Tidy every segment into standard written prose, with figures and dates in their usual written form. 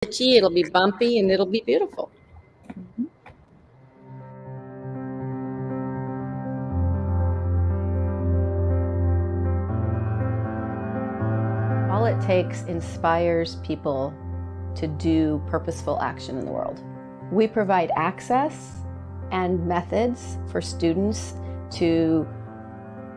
Itchy, it'll be bumpy, and it'll be beautiful. All It Takes inspires people to do purposeful action in the world. We provide access and methods for students to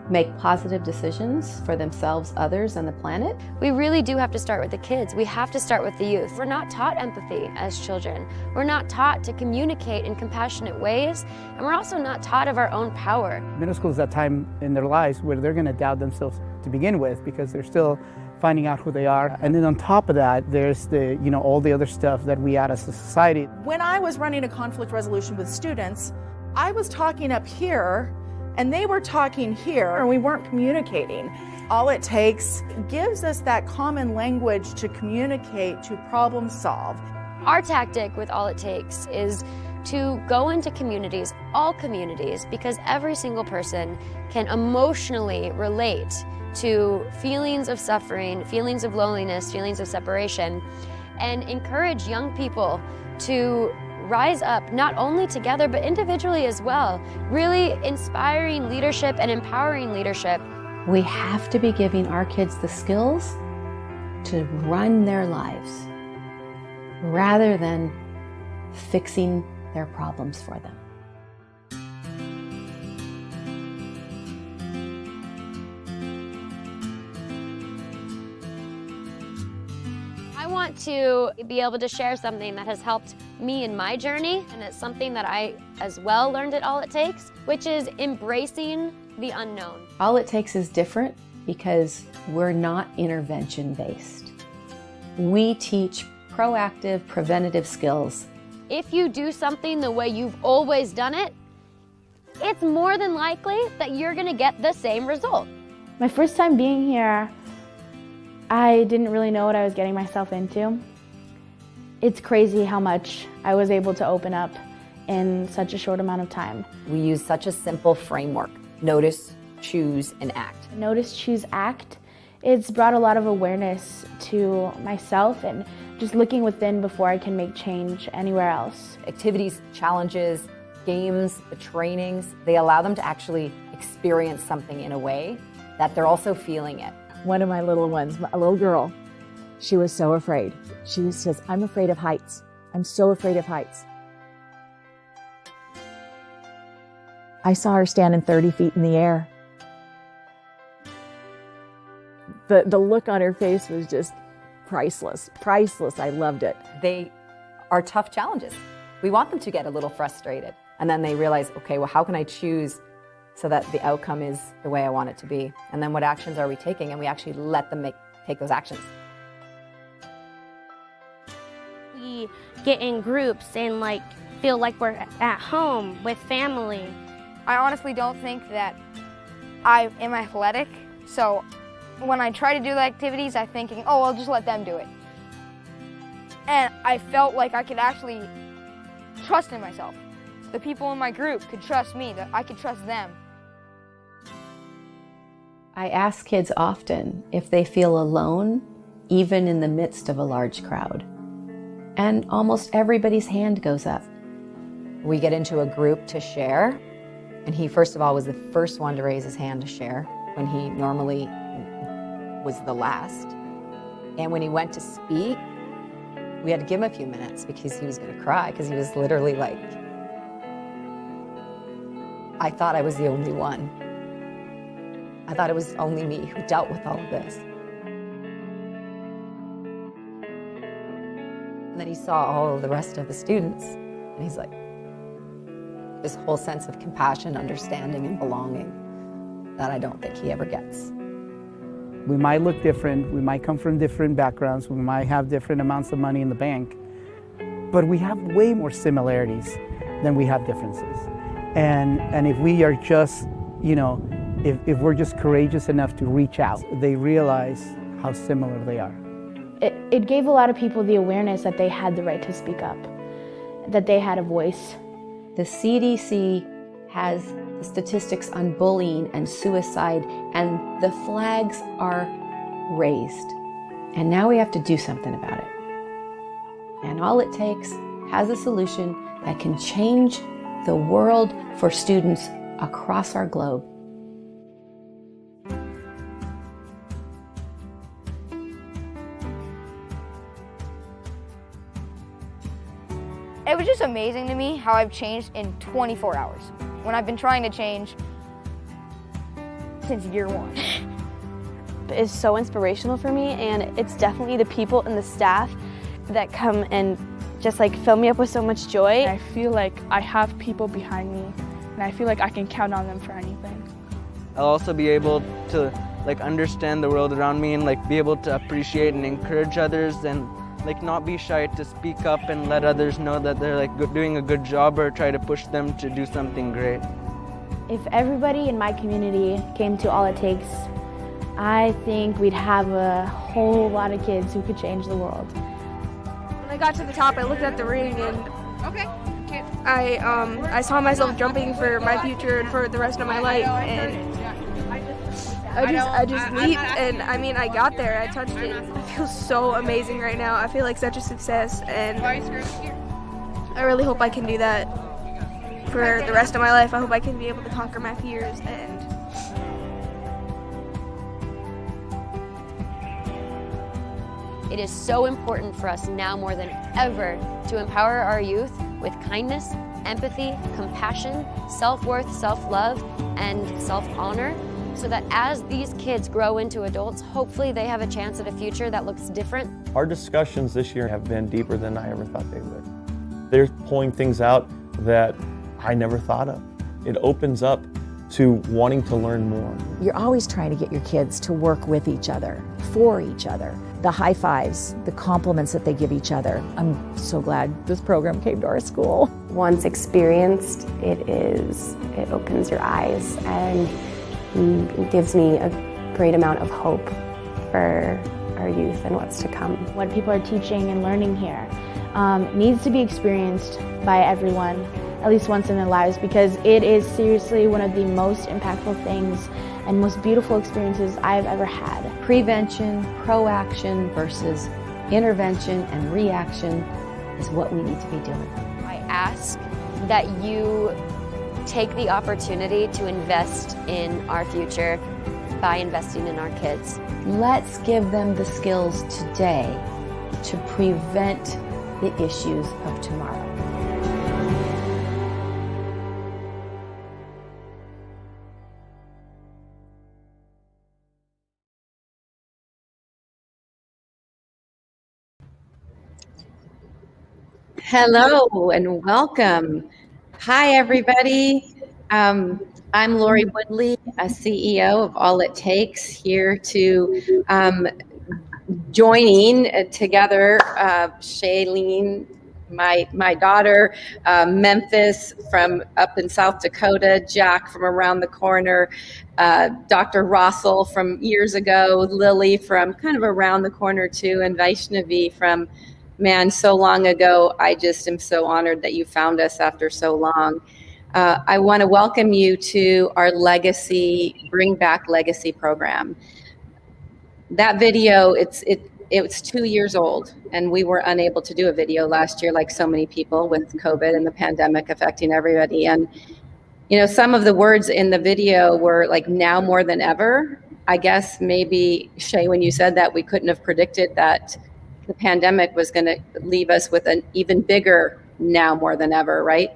make positive decisions for themselves, others, and the planet. We really do have to start with the kids. We have to start with the youth. We're not taught empathy as children. We're not taught to communicate in compassionate ways, and we're also not taught of our own power. Middle school is that time in their lives where they're going to doubt themselves to begin with because they're still finding out who they are. And then on top of that, there's the, all the other stuff that we add as a society. When I was running a conflict resolution with students, I was talking up here and they were talking here, and we weren't communicating. All It Takes gives us that common language to communicate, to problem solve. Our tactic with All It Takes is to go into communities, all communities, because every single person can emotionally relate to feelings of suffering, feelings of loneliness, feelings of separation, and encourage young people to rise up, not only together, but individually as well, really inspiring leadership and empowering leadership. We have to be giving our kids the skills to run their lives rather than fixing their problems for them. I want to be able to share something that has helped me in my journey, and it's something that I as well learned at All It Takes, which is embracing the unknown. All It Takes is different because we're not intervention-based. We teach proactive, preventative skills. If you do something the way you've always done it, it's more than likely that you're gonna get the same result. My first time being here, I didn't really know what I was getting myself into. It's crazy how much I was able to open up in such a short amount of time. We use such a simple framework: notice, choose, and act. Notice, choose, act. It's brought a lot of awareness to myself and just looking within before I can make change anywhere else. Activities, challenges, games, the trainings, they allow them to actually experience something in a way that they're also feeling it. One of my little ones, a little girl, she was so afraid. She says, "I'm afraid of heights. I'm so afraid of heights." I saw her standing 30 feet in the air. The look on her face was just priceless, priceless. I loved it. They are tough challenges. We want them to get a little frustrated. And then they realize, okay, well, how can I choose so that the outcome is the way I want it to be? And then what actions are we taking? And we actually let them take those actions. We get in groups and feel like we're at home with family. I honestly don't think that I am athletic, so when I try to do the activities, I'm thinking, oh, I'll just let them do it. And I felt like I could actually trust in myself. The people in my group could trust me, that I could trust them. I ask kids often if they feel alone, even in the midst of a large crowd. And almost everybody's hand goes up. We get into a group to share, and he, first of all, was the first one to raise his hand to share when he normally was the last. And when he went to speak, we had to give him a few minutes because he was going to cry, because he was literally like, I thought I was the only one. I thought it was only me who dealt with all of this. And then he saw all of the rest of the students, and he's like, this whole sense of compassion, understanding, and belonging that I don't think he ever gets. We might look different, we might come from different backgrounds, we might have different amounts of money in the bank, but we have way more similarities than we have differences. And if we are just, if we're just courageous enough to reach out, they realize how similar they are. It gave a lot of people the awareness that they had the right to speak up, that they had a voice. The CDC has the statistics on bullying and suicide, and the flags are raised. And now we have to do something about it. And All It Takes has a solution that can change the world for students across our globe. It was just amazing to me how I've changed in 24 hours when I've been trying to change since year one. It's so inspirational for me, and it's definitely the people and the staff that come and just like fill me up with so much joy. I feel like I have people behind me, and I feel like I can count on them for anything. I'll also be able to like understand the world around me and like be able to appreciate and encourage others, and like not be shy to speak up and let others know that they're like doing a good job, or try to push them to do something great. If everybody in my community came to All It Takes, I think we'd have a whole lot of kids who could change the world. When I got to the top, I looked at the ring and I saw myself jumping for my future and for the rest of my life, and I just leaped, and I mean, I got there, I touched it. I feel so amazing right now. I feel like such a success, and I really hope I can do that for the rest of my life. I hope I can be able to conquer my fears. And it is so important for us now more than ever to empower our youth with kindness, empathy, compassion, self-worth, self-love, and self-honor, so that as these kids grow into adults, hopefully they have a chance at a future that looks different. Our discussions this year have been deeper than I ever thought they would. They're pulling things out that I never thought of. It opens up to wanting to learn more. You're always trying to get your kids to work with each other, for each other. The high fives, the compliments that they give each other. I'm so glad this program came to our school. Once experienced, it opens your eyes, and it gives me a great amount of hope for our youth and what's to come. What people are teaching and learning here needs to be experienced by everyone at least once in their lives, because it is seriously one of the most impactful things and most beautiful experiences I've ever had. Prevention, proaction versus intervention and reaction is what we need to be doing. I ask that you take the opportunity to invest in our future by investing in our kids. Let's give them the skills today to prevent the issues of tomorrow. Hello and welcome. Hi, everybody. I'm Lori Woodley, a CEO of All It Takes, here to joining together Shailene, my daughter, Memphis from up in South Dakota, Jack from around the corner, Dr. Rossell from years ago, Lily from kind of around the corner too, and Vaishnavi from, man, so long ago. I just am so honored that you found us after so long. I want to welcome you to our Legacy, Bring Back Legacy program. That video, it's 2 years old, and we were unable to do a video last year, like so many people, with COVID and the pandemic affecting everybody. And you know, some of the words in the video were like, now more than ever. I guess maybe, Shay, when you said that, we couldn't have predicted that the pandemic was going to leave us with an even bigger now more than ever, right?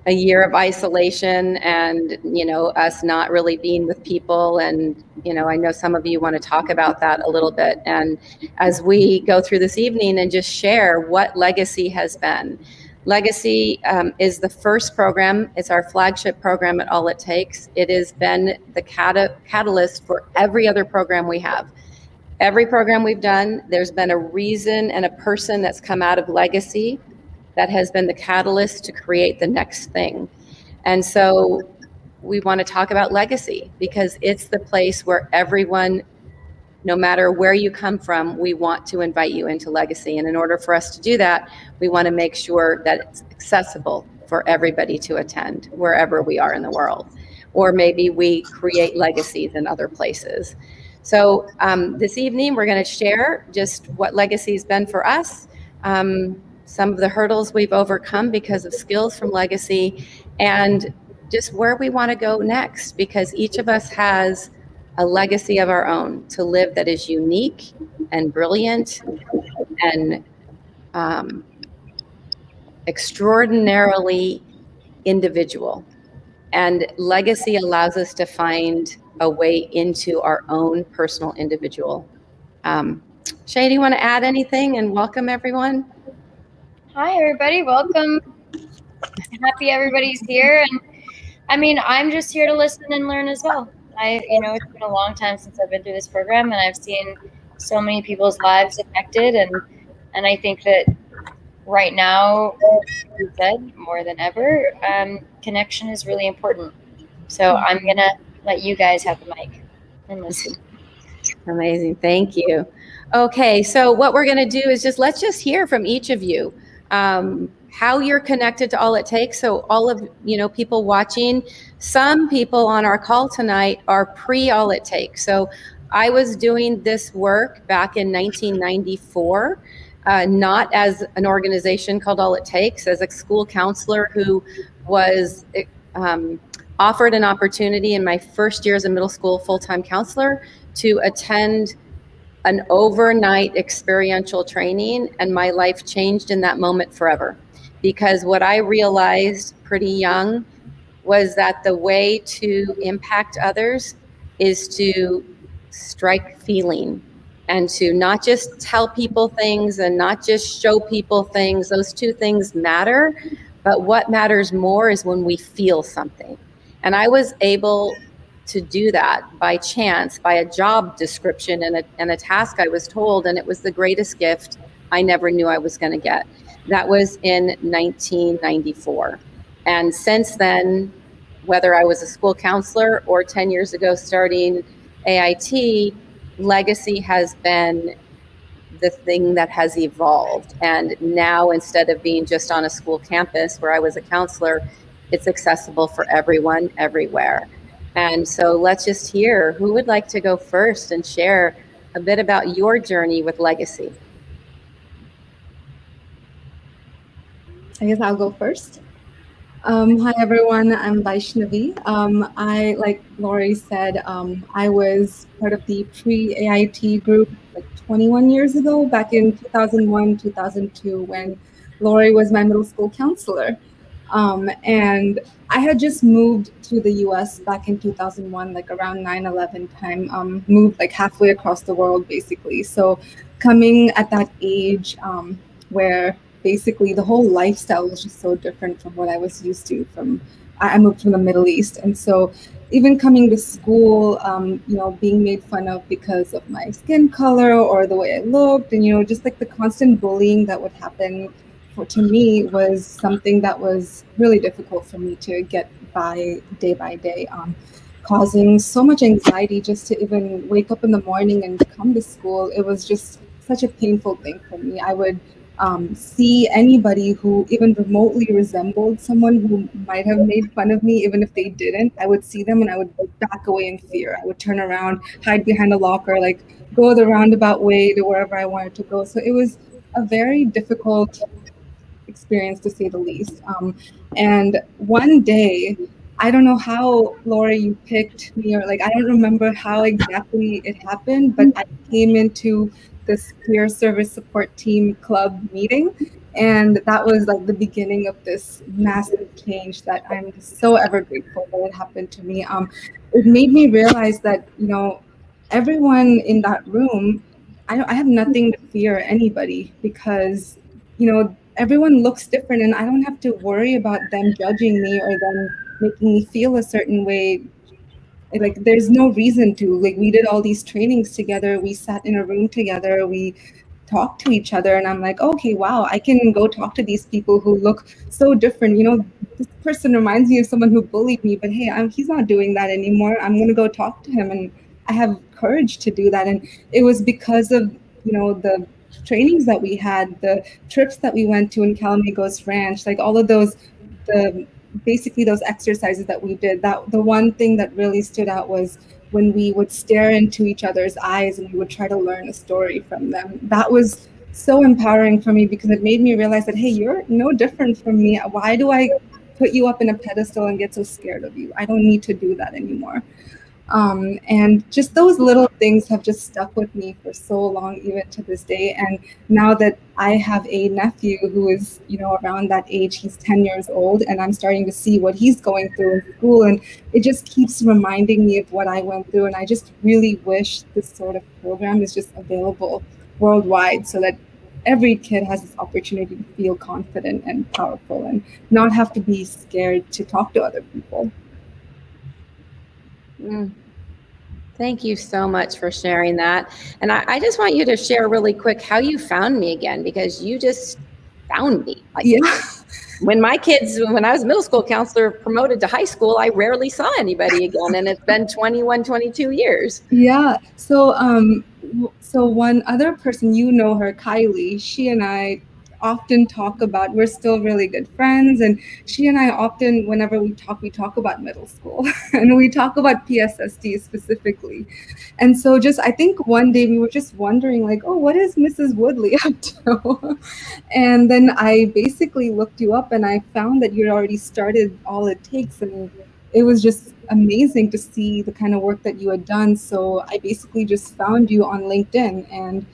A year of isolation, and you know, us not really being with people. And you know, I know some of you want to talk about that a little bit, and as we go through this evening and just share what Legacy has been. Legacy is the first program. It's our flagship program at All It Takes. It has been the catalyst for every other program we have. Every program we've done, there's been a reason and a person that's come out of Legacy that has been the catalyst to create the next thing. And so we want to talk about Legacy because it's the place where everyone, no matter where you come from, we want to invite you into Legacy. And in order for us to do that, we want to make sure that it's accessible for everybody to attend wherever we are in the world. Or maybe we create legacies in other places. So this evening, we're going to share just what Legacy's been for us. some of the hurdles we've overcome because of skills from Legacy, and just where we want to go next, because each of us has a legacy of our own to live that is unique and brilliant and extraordinarily individual. And Legacy allows us to find a way into our own personal individual. Shay, do you want to add anything? And welcome everyone. Hi everybody, welcome. Happy everybody's here. And I mean, I'm just here to listen and learn as well. It's been a long time since I've been through this program, and I've seen so many people's lives affected, and I think that right now, as you said, more than ever, connection is really important. So I'm gonna let you guys have the mic and listen. Amazing, thank you. Okay, so what we're gonna do is let's just hear from each of you. How you're connected to All It Takes. So all of people watching, some people on our call tonight are pre All It Takes. So I was doing this work back in 1994, not as an organization called All It Takes, as a school counselor who was offered an opportunity in my first year as a middle school full-time counselor to attend an overnight experiential training, and my life changed in that moment forever. Because what I realized pretty young was that the way to impact others is to strike feeling, and to not just tell people things and not just show people things. Those two things matter, but what matters more is when we feel something. And I was able to do that by chance, by a job description and a task I was told, and it was the greatest gift I never knew I was going to get. That was in 1994. And since then, whether I was a school counselor or 10 years ago starting AIT, Legacy has been the thing that has evolved. And now, instead of being just on a school campus where I was a counselor, it's accessible for everyone, everywhere. And so let's just hear, who would like to go first and share a bit about your journey with Legacy? I guess I'll go first. Hi everyone, I'm Vaishnavi. Like Lori said, I was part of the pre-AIT group like 21 years ago, back in 2001, 2002, when Lori was my middle school counselor. And I had just moved to the US back in 2001, like around 9/11 time, moved like halfway across the world basically. So coming at that age where basically the whole lifestyle was just so different from what I was used to. I moved from the Middle East. And so even coming to school, being made fun of because of my skin color or the way I looked, and, just like the constant bullying that would happen to me was something that was really difficult for me to get by day, causing so much anxiety just to even wake up in the morning and come to school. It was just such a painful thing for me. I would see anybody who even remotely resembled someone who might have made fun of me, even if they didn't. I would see them and I would back away in fear. I would turn around, hide behind a locker, like go the roundabout way to wherever I wanted to go. So it was a very difficult experience, to say the least. And one day, I don't know how, Laura, you picked me, or like, I don't remember how exactly it happened, but I came into this peer service support team club meeting. And that was like the beginning of this massive change that I'm so ever grateful that it happened to me. It made me realize that, everyone in that room, I have nothing to fear anybody, because, everyone looks different, and I don't have to worry about them judging me or them making me feel a certain way. Like, there's no reason to. Like, we did all these trainings together, we sat in a room together, we talked to each other, and I'm like, okay, wow, I can go talk to these people who look so different. This person reminds me of someone who bullied me, but hey, he's not doing that anymore. I'm gonna go talk to him, and I have courage to do that. And it was because of the trainings that we had, the trips that we went to in Calamigos Ranch, like all of those, basically those exercises that we did. That the one thing that really stood out was when we would stare into each other's eyes and we would try to learn a story from them. That was so empowering for me because it made me realize that, hey, you're no different from me. Why do I put you up in a pedestal and get so scared of you? I don't need to do that anymore. And just those little things have just stuck with me for so long, even to this day. And now that I have a nephew who is, around that age, he's 10 years old, and I'm starting to see what he's going through in school. And it just keeps reminding me of what I went through. And I just really wish this sort of program is just available worldwide so that every kid has this opportunity to feel confident and powerful and not have to be scared to talk to other people. Thank you so much for sharing that. And I just want you to share really quick how you found me again, because you just found me. Like, when I was middle school counselor promoted to high school, I rarely saw anybody again. And it's been 21, 22 years. Yeah. So, so one other person, her, Kylie, she and I often talk about, we're still really good friends. And she and I often, whenever we talk about middle school and we talk about PSSD specifically. And so I think one day we were just wondering like, oh, what is Mrs. Woodley up to? And then I basically looked you up and I found that you'd already started All It Takes. And it was just amazing to see the kind of work that you had done. So I basically just found you on LinkedIn and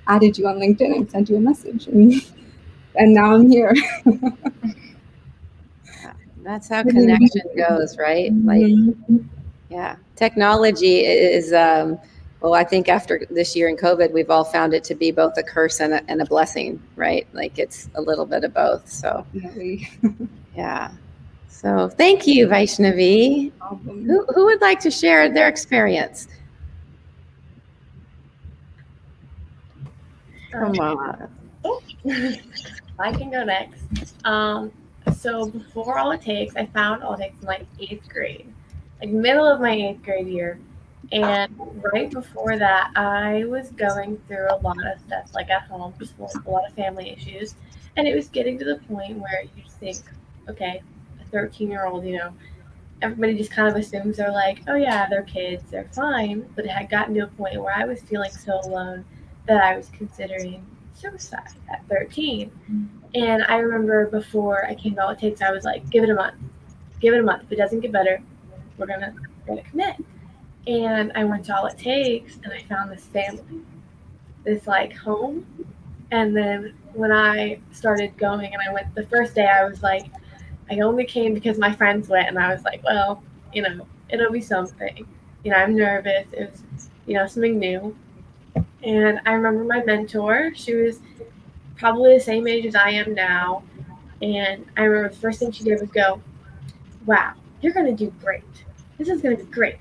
added you on LinkedIn and sent you a message. And now I'm here. That's how connection goes, right? Like, yeah, technology is, well, I think after this year in COVID, we've all found it to be both a curse and a blessing, right? Like it's a little bit of both. So, yeah. So thank you, Vaishnavi. Who would like to share their experience? Come on. I can go next. So before All It Takes, I found All It Takes in like 8th grade, like middle of my 8th grade year. And right before that, I was going through a lot of stuff, like at home, just a lot of family issues. And it was getting to the point where you just think, okay, a 13-year-old, everybody just kind of assumes they're like, oh yeah, they're kids, they're fine. But it had gotten to a point where I was feeling so alone that I was considering suicide at 13. And I remember before I came to All It Takes, I was like, give it a month. Give it a month. If it doesn't get better, we're gonna commit. And I went to All It Takes and I found this family, this like home. And then when I started going and I went the first day, I was like, I only came because my friends went, and I was like, well, it'll be something. I'm nervous. It was, something new. And I remember my mentor, she was probably the same age as I am now. And I remember the first thing she did was go, wow, you're going to do great. This is going to be great.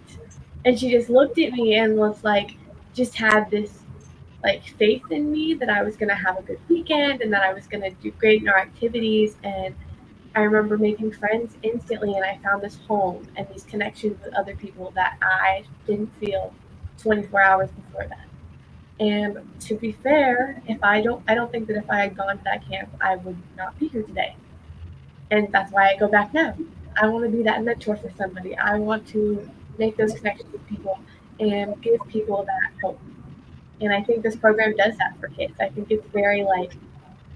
And she just looked at me and was like, just had this like faith in me that I was going to have a good weekend and that I was going to do great in our activities. And I remember making friends instantly, and I found this home and these connections with other people that I didn't feel 24 hours before that. And to be fair, I don't think that if I had gone to that camp, I would not be here today. And that's why I go back now. I want to be that mentor for somebody. I want to make those connections with people and give people that hope. And I think this program does that for kids. I think it's very like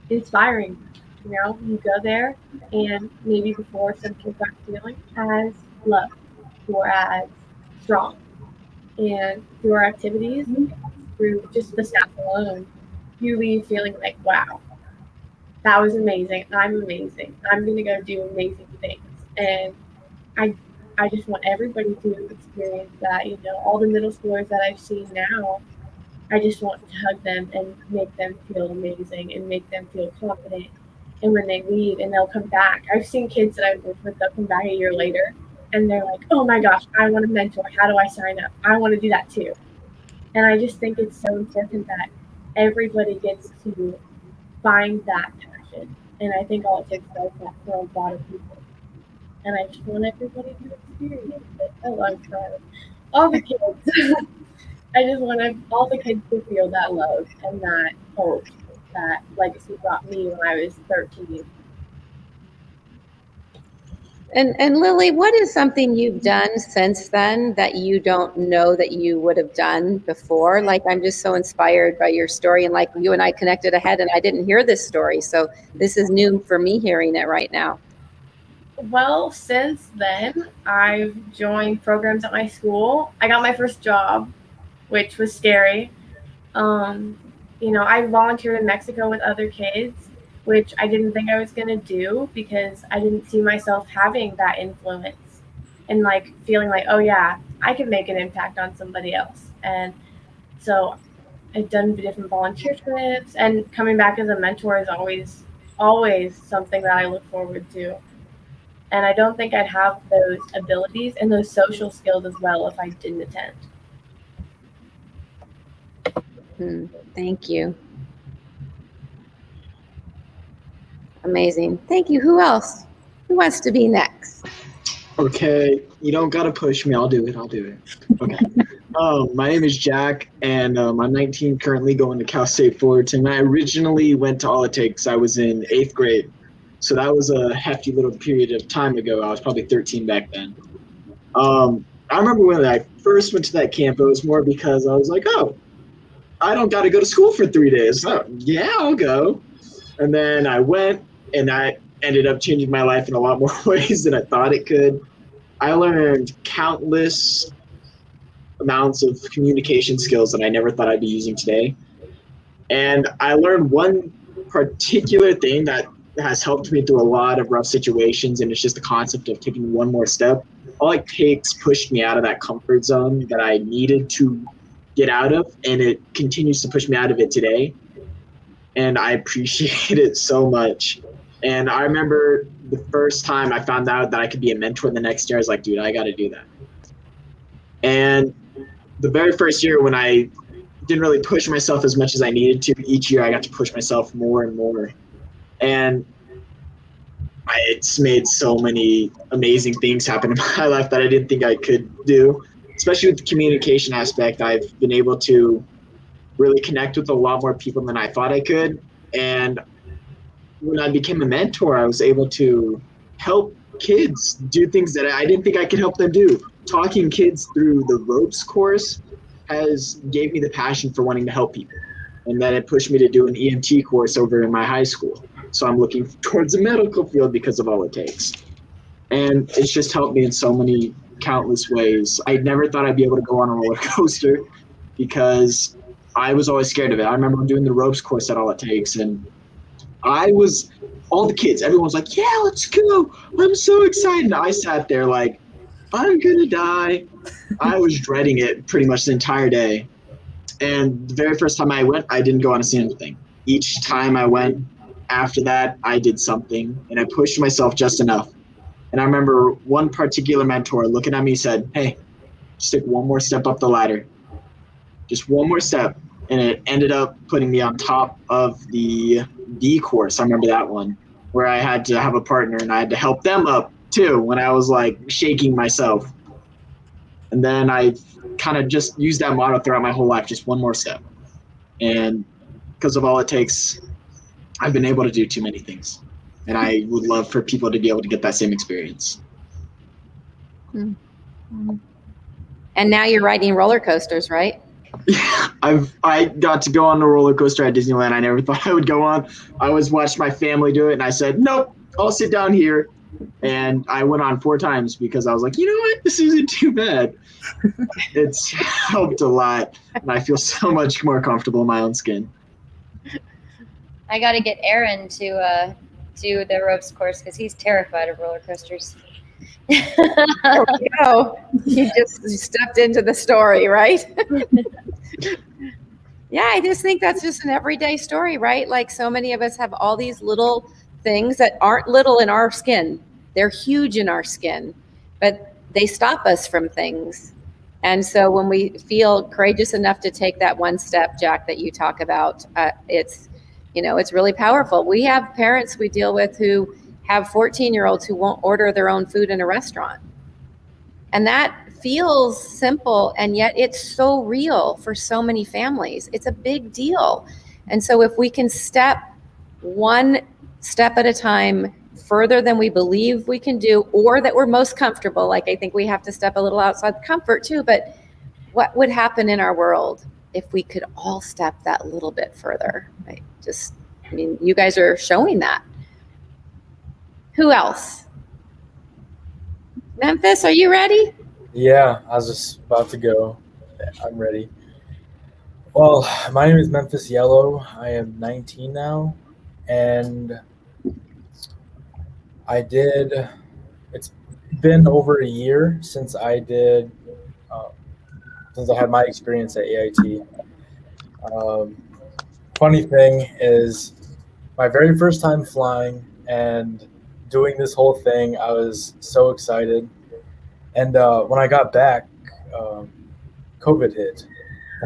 inspiring. You go there and maybe before some kids aren't feeling as loved or as strong. And through our activities, through just the staff alone, you leave feeling like, wow, that was amazing. I'm amazing. I'm going to go do amazing things. And I just want everybody to experience that. All the middle schoolers that I've seen now, I just want to hug them and make them feel amazing and make them feel confident. And when they leave and they'll come back, I've seen kids that I've worked with, they'll come back a year later and they're like, oh my gosh, I want a mentor. How do I sign up? I want to do that too. And I just think it's so important that everybody gets to find that passion. And I think All It Takes does that for a lot of people. And I just want everybody to experience it. I love all the kids. I just want all the kids to feel that love and that hope that Legacy brought me when I was 13. And Lily, what is something you've done since then that you don't know that you would have done before? Like, I'm just so inspired by your story, and like you and I connected ahead, and I didn't hear this story, so this is new for me hearing it right now. Well, since then, I've joined programs at my school. I got my first job, which was scary. I volunteered in Mexico with other kids, which I didn't think I was going to do because I didn't see myself having that influence and like feeling like, oh yeah, I can make an impact on somebody else. And so I've done different volunteer trips, and coming back as a mentor is always something that I look forward to. And I don't think I'd have those abilities and those social skills as well if I didn't attend. Thank you. Amazing. Thank you. Who else? Who wants to be next? Okay, you don't gotta push me. I'll do it. Okay. My name is Jack, and I'm 19, currently going to Cal State Fullerton. I originally went to All It Takes. I was in 8th grade, so that was a hefty little period of time ago. I was probably 13 back then. I remember when I first went to that camp, it was more because I was like, oh, I don't got to go to school for 3 days. Oh, yeah, I'll go. And then I went, and I ended up changing my life in a lot more ways than I thought it could. I learned countless amounts of communication skills that I never thought I'd be using today. And I learned one particular thing that has helped me through a lot of rough situations, and it's just the concept of taking one more step. All it takes pushed me out of that comfort zone that I needed to get out of, and it continues to push me out of it today. And I appreciate it so much. And I remember the first time I found out that I could be a mentor the next year, I was like, dude, I got to do that. And the very first year when I didn't really push myself as much as I needed to, each year I got to push myself more and more. And it's made so many amazing things happen in my life that I didn't think I could do, especially with the communication aspect. I've been able to really connect with a lot more people than I thought I could. And when I became a mentor, I was able to help kids do things that I didn't think I could help them do. Talking kids through the ropes course gave me the passion for wanting to help people. And then it pushed me to do an EMT course over in my high school. So I'm looking towards the medical field because of All It Takes. And it's just helped me in so many countless ways. I never thought I'd be able to go on a roller coaster because I was always scared of it. I remember doing the ropes course at All It Takes, and all the kids, everyone was like, yeah, let's go. I'm so excited. And I sat there like, I'm going to die. I was dreading it pretty much the entire day. And the very first time I went, I didn't go on a single thing. Each time I went after that, I did something, and I pushed myself just enough. And I remember one particular mentor looking at me and said, hey, just take one more step up the ladder. Just one more step. And it ended up putting me on top of the D course. I remember that one, where I had to have a partner and I had to help them up too when I was like shaking myself. And then I kind of just used that motto throughout my whole life, just one more step. And because of All It Takes, I've been able to do too many things. And I would love for people to be able to get that same experience. And now you're riding roller coasters, right? I got to go on a roller coaster at Disneyland I never thought I would go on. I always watched my family do it, and I said, nope, I'll sit down here. And I went on 4 times because I was like, you know what? This isn't too bad. It's helped a lot, and I feel so much more comfortable in my own skin. I got to get Aaron to do the ropes course because he's terrified of roller coasters. There we go. You just stepped into the story, right? Yeah, I just think that's just an everyday story, right? Like so many of us have all these little things that aren't little in our skin. They're huge in our skin, but they stop us from things. And so when we feel courageous enough to take that one step, Jack, that you talk about, it's really powerful. We have parents we deal with who have 14-year-olds who won't order their own food in a restaurant. And that feels simple, and yet it's so real for so many families. It's a big deal. And so if we can step one step at a time, further than we believe we can do, or that we're most comfortable. Like, I think we have to step a little outside comfort too, but what would happen in our world if we could all step that little bit further? Right? I mean, you guys are showing that. Who else? Memphis, are you ready? Yeah, I was just about to go. I'm ready. Well, my name is Memphis Yellow. I am 19 now, and it's been over a year since I had my experience at AIT. Funny thing is, my very first time flying and doing this whole thing, I was so excited. And when I got back, COVID hit.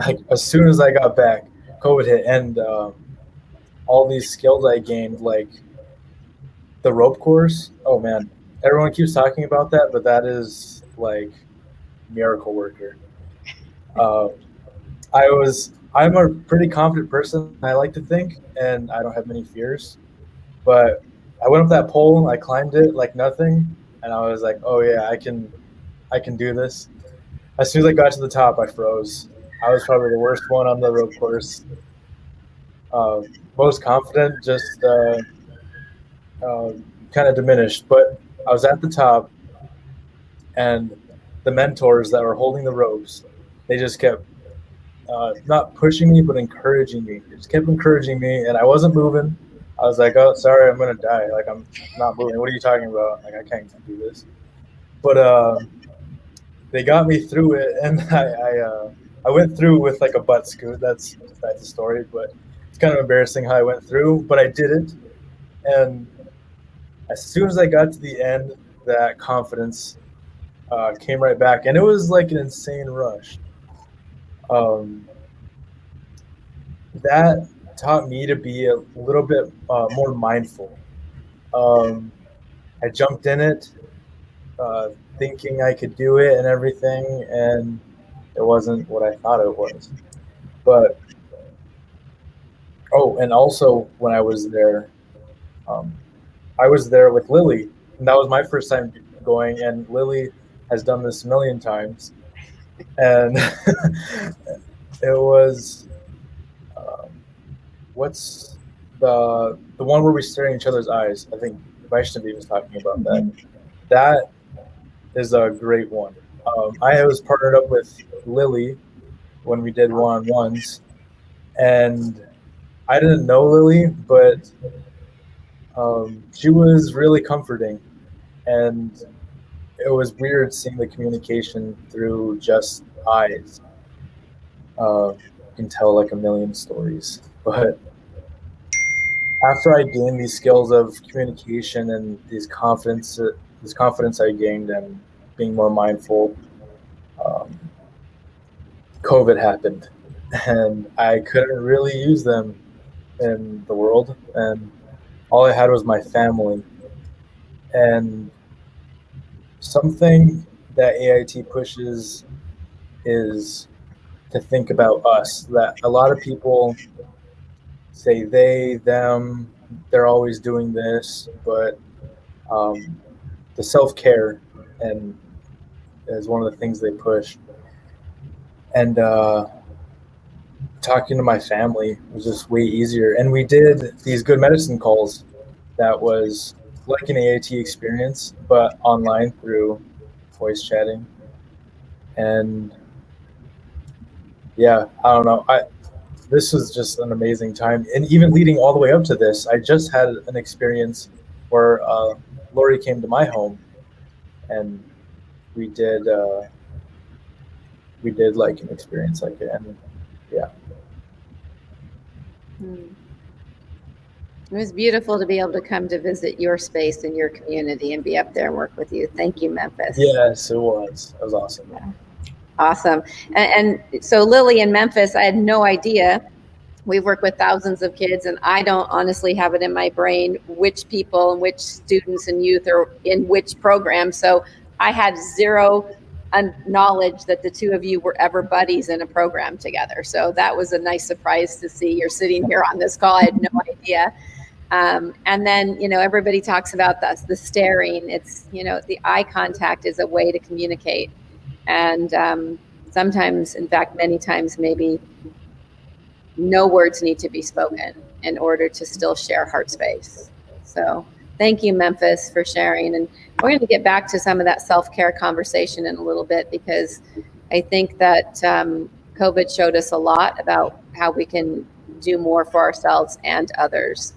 Like, as soon as I got back, COVID hit, and all these skills I gained, like the rope course. Oh man, everyone keeps talking about that, but that is like miracle worker. I'm a pretty confident person, I like to think, and I don't have many fears. But I went up that pole, I climbed it like nothing, and I was like, oh yeah, I can do this. As soon as I got to the top, I froze. I was probably the worst one on the rope course. Most confident, just kind of diminished. But I was at the top, and the mentors that were holding the ropes, they just kept not pushing me, but encouraging me. They just kept encouraging me, and I wasn't moving. I was like, oh, sorry, I'm going to die. Like, I'm not moving. What are you talking about? Like, I can't do this. But they got me through it, and I went through with like a butt scoot. That's the story, but it's kind of embarrassing how I went through, but I did it. And as soon as I got to the end, that confidence came right back, and it was like an insane rush. That taught me to be a little bit more mindful. I jumped in it, thinking I could do it and everything, and it wasn't what I thought it was. But and also when I was there with Lily, and that was my first time going, and Lily has done this a million times, and it was what's the one where we stare in each other's eyes. I think Vaishnavi was talking about that. That is a great one. I was partnered up with Lily when we did one-on-ones, and I didn't know Lily, but she was really comforting, and it was weird seeing the communication through just eyes. You can tell like a million stories, but after I gained these skills of communication and this confidence I gained and being more mindful, COVID happened, and I couldn't really use them in the world, and all I had was my family. And something that AIT pushes is to think about us, that a lot of people say they, them, they're always doing this, but the self-care and is one of the things they push. And talking to my family was just way easier. And we did these good medicine calls that was like an AIT experience, but online through voice chatting. And yeah, I don't know. This was just an amazing time. And even leading all the way up to this, I just had an experience where Lori came to my home, and we did like an experience like it. And yeah. It was beautiful to be able to come to visit your space and your community and be up there and work with you. Thank you, Memphis. Yes, it was. It was awesome. Yeah. Awesome. And so Lily in Memphis, I had no idea. We work with thousands of kids, and I don't honestly have it in my brain which people and which students and youth are in which program. So I had zero knowledge that the two of you were ever buddies in a program together. So that was a nice surprise to see. You're sitting here on this call. I had no idea. And then, everybody talks about the staring. It's, the eye contact is a way to communicate. And sometimes, in fact, many times, maybe no words need to be spoken in order to still share heart space. So thank you, Memphis, for sharing. And we're going to get back to some of that self-care conversation in a little bit, because I think that COVID showed us a lot about how we can do more for ourselves and others.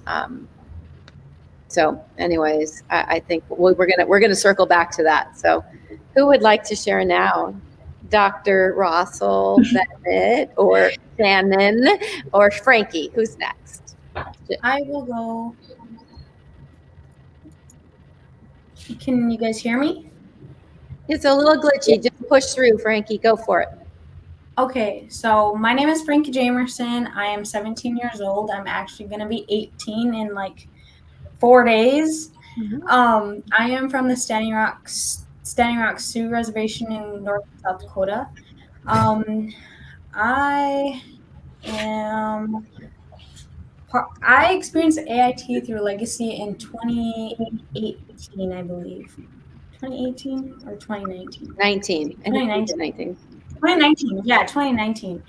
So anyways, I think we're gonna circle back to that. So who would like to share now? Dr. Russell, Bennett, or Shannon, or Frankie? Who's next? I will go. Can you guys hear me? It's a little glitchy. Just push through, Frankie. Go for it. Okay, so my name is Frankie Jamerson. I am 17 years old. I'm actually going to be 18 in like 4 days. I am from the Standing Rock Sioux Reservation in North and South Dakota. I experienced AIT through Legacy in 2018, I believe. 2018 or 2019? 2019. 2019, yeah, 2019.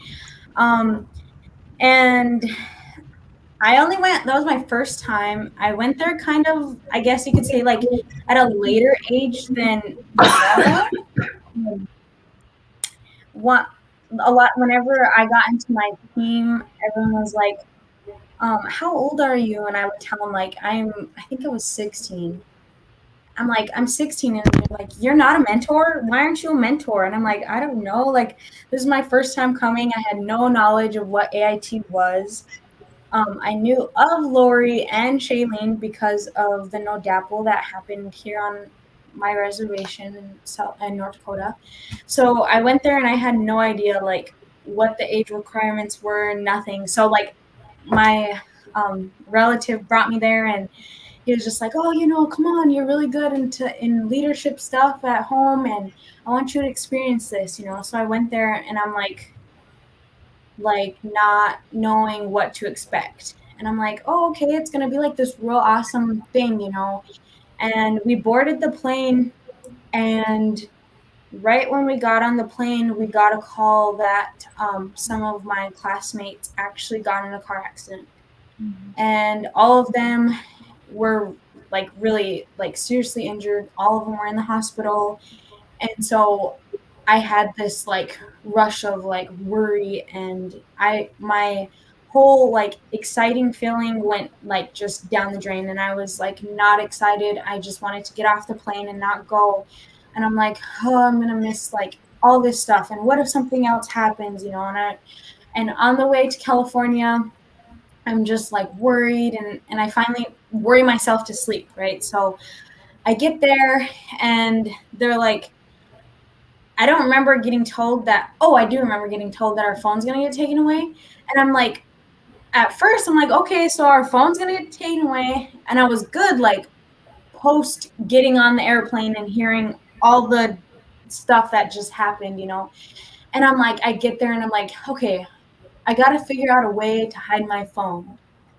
And I only went, that was my first time. I went there kind of, I guess you could say, like at a later age than whenever I got into my team, everyone was like, how old are you? And I would tell them like, I think I was 16. I'm like, I'm 16. And they're like, you're not a mentor? Why aren't you a mentor? And I'm like, I don't know. Like, this is my first time coming. I had no knowledge of what AIT was. I knew of Lori and Shailene because of the No Dapple that happened here on my reservation in North Dakota. So I went there and I had no idea like what the age requirements were, nothing. So like my relative brought me there and he was just like, oh, come on, you're really good in leadership stuff at home and I want you to experience this, So I went there and I'm like not knowing what to expect. And I'm like, oh, okay, it's going to be like this real awesome thing, And we boarded the plane and right when we got on the plane, we got a call that some of my classmates actually got in a car accident. And all of them were like really like seriously injured. All of them were in the hospital. And so I had this like rush of like worry and my whole like exciting feeling went like just down the drain and I was like not excited. I just wanted to get off the plane and not go. And I'm like, oh, I'm going to miss like all this stuff. And what if something else happens, and on the way to California, I'm just like worried and I finally worry myself to sleep, right? So I get there and they're like, I don't remember getting told that, I do remember getting told that our phone's going to get taken away. And I'm like, at first I'm like, okay, so our phone's going to get taken away. And I was good, like post getting on the airplane and hearing all the stuff that just happened, And I'm like, I get there and I'm like, okay, I got to figure out a way to hide my phone.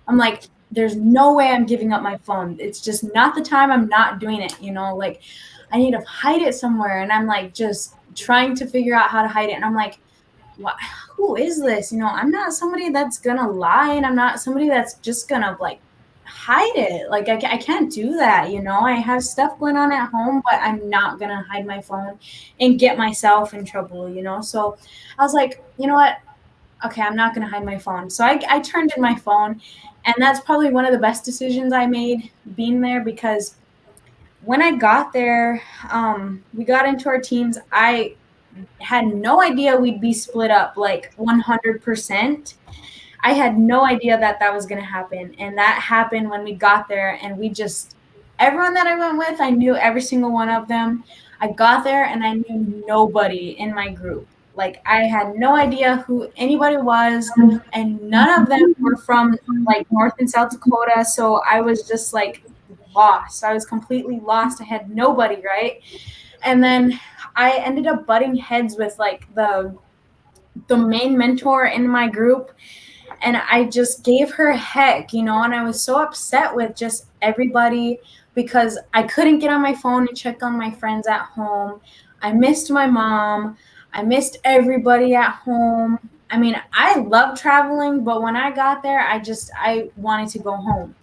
I'm like, there's no way I'm giving up my phone. It's just not the time. I'm not doing it, like I need to hide it somewhere. And I'm like, just trying to figure out how to hide it. And I'm like, who is this? I'm not somebody that's going to lie. And I'm not somebody that's just going to like hide it. Like I can't do that. I have stuff going on at home, but I'm not going to hide my phone and get myself in trouble, So I was like, you know what? Okay, I'm not going to hide my phone. So I turned in my phone, and that's probably one of the best decisions I made being there because when I got there, we got into our teams. I had no idea we'd be split up like 100%. I had no idea that was going to happen. And that happened when we got there and everyone that I went with, I knew every single one of them. I got there and I knew nobody in my group. Like I had no idea who anybody was and none of them were from like North and South Dakota. So I was just like lost. I was completely lost. I had nobody, right? And then I ended up butting heads with like the main mentor in my group. and I just gave her heck, and I was so upset with just everybody because I couldn't get on my phone and check on my friends at home. I missed my mom. I missed everybody at home. I mean, I love traveling, but when I got there, I wanted to go home.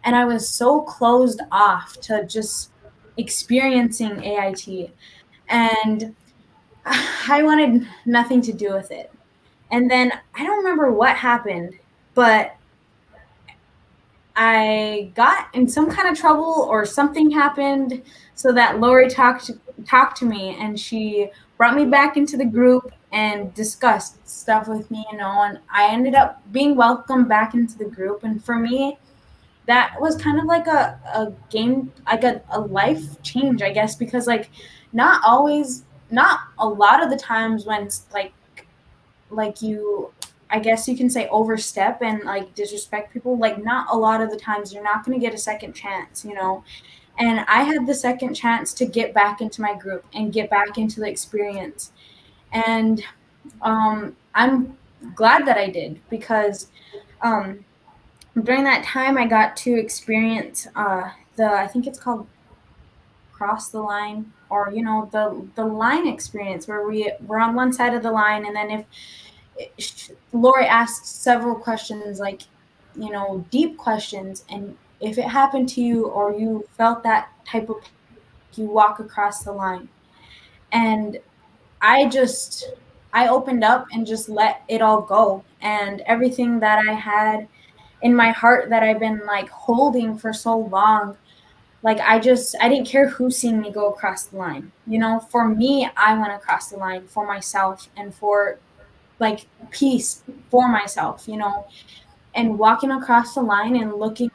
And I was so closed off to just experiencing AIT. And I wanted nothing to do with it. And then I don't remember what happened, but I got in some kind of trouble or something happened so that Lori talked to me, and she brought me back into the group and discussed stuff with me, and I ended up being welcomed back into the group. And for me, that was kind of like a game, like a life change, I guess, because like not a lot of the times when like you, I guess you can say, overstep and like disrespect people, like not a lot of the times you're not going to get a second chance, and I had the second chance to get back into my group and get back into the experience. And I'm glad that I did, because during that time I got to experience I think it's called cross the line, or the line experience, where we're on one side of the line, and then if Lori asked several questions, like, deep questions. And if it happened to you or you felt that type of, you walk across the line. And I opened up and just let it all go. And everything that I had in my heart that I've been like holding for so long, like I didn't care who seen me go across the line. For me, I went across the line for myself and for like peace for myself, and walking across the line and looking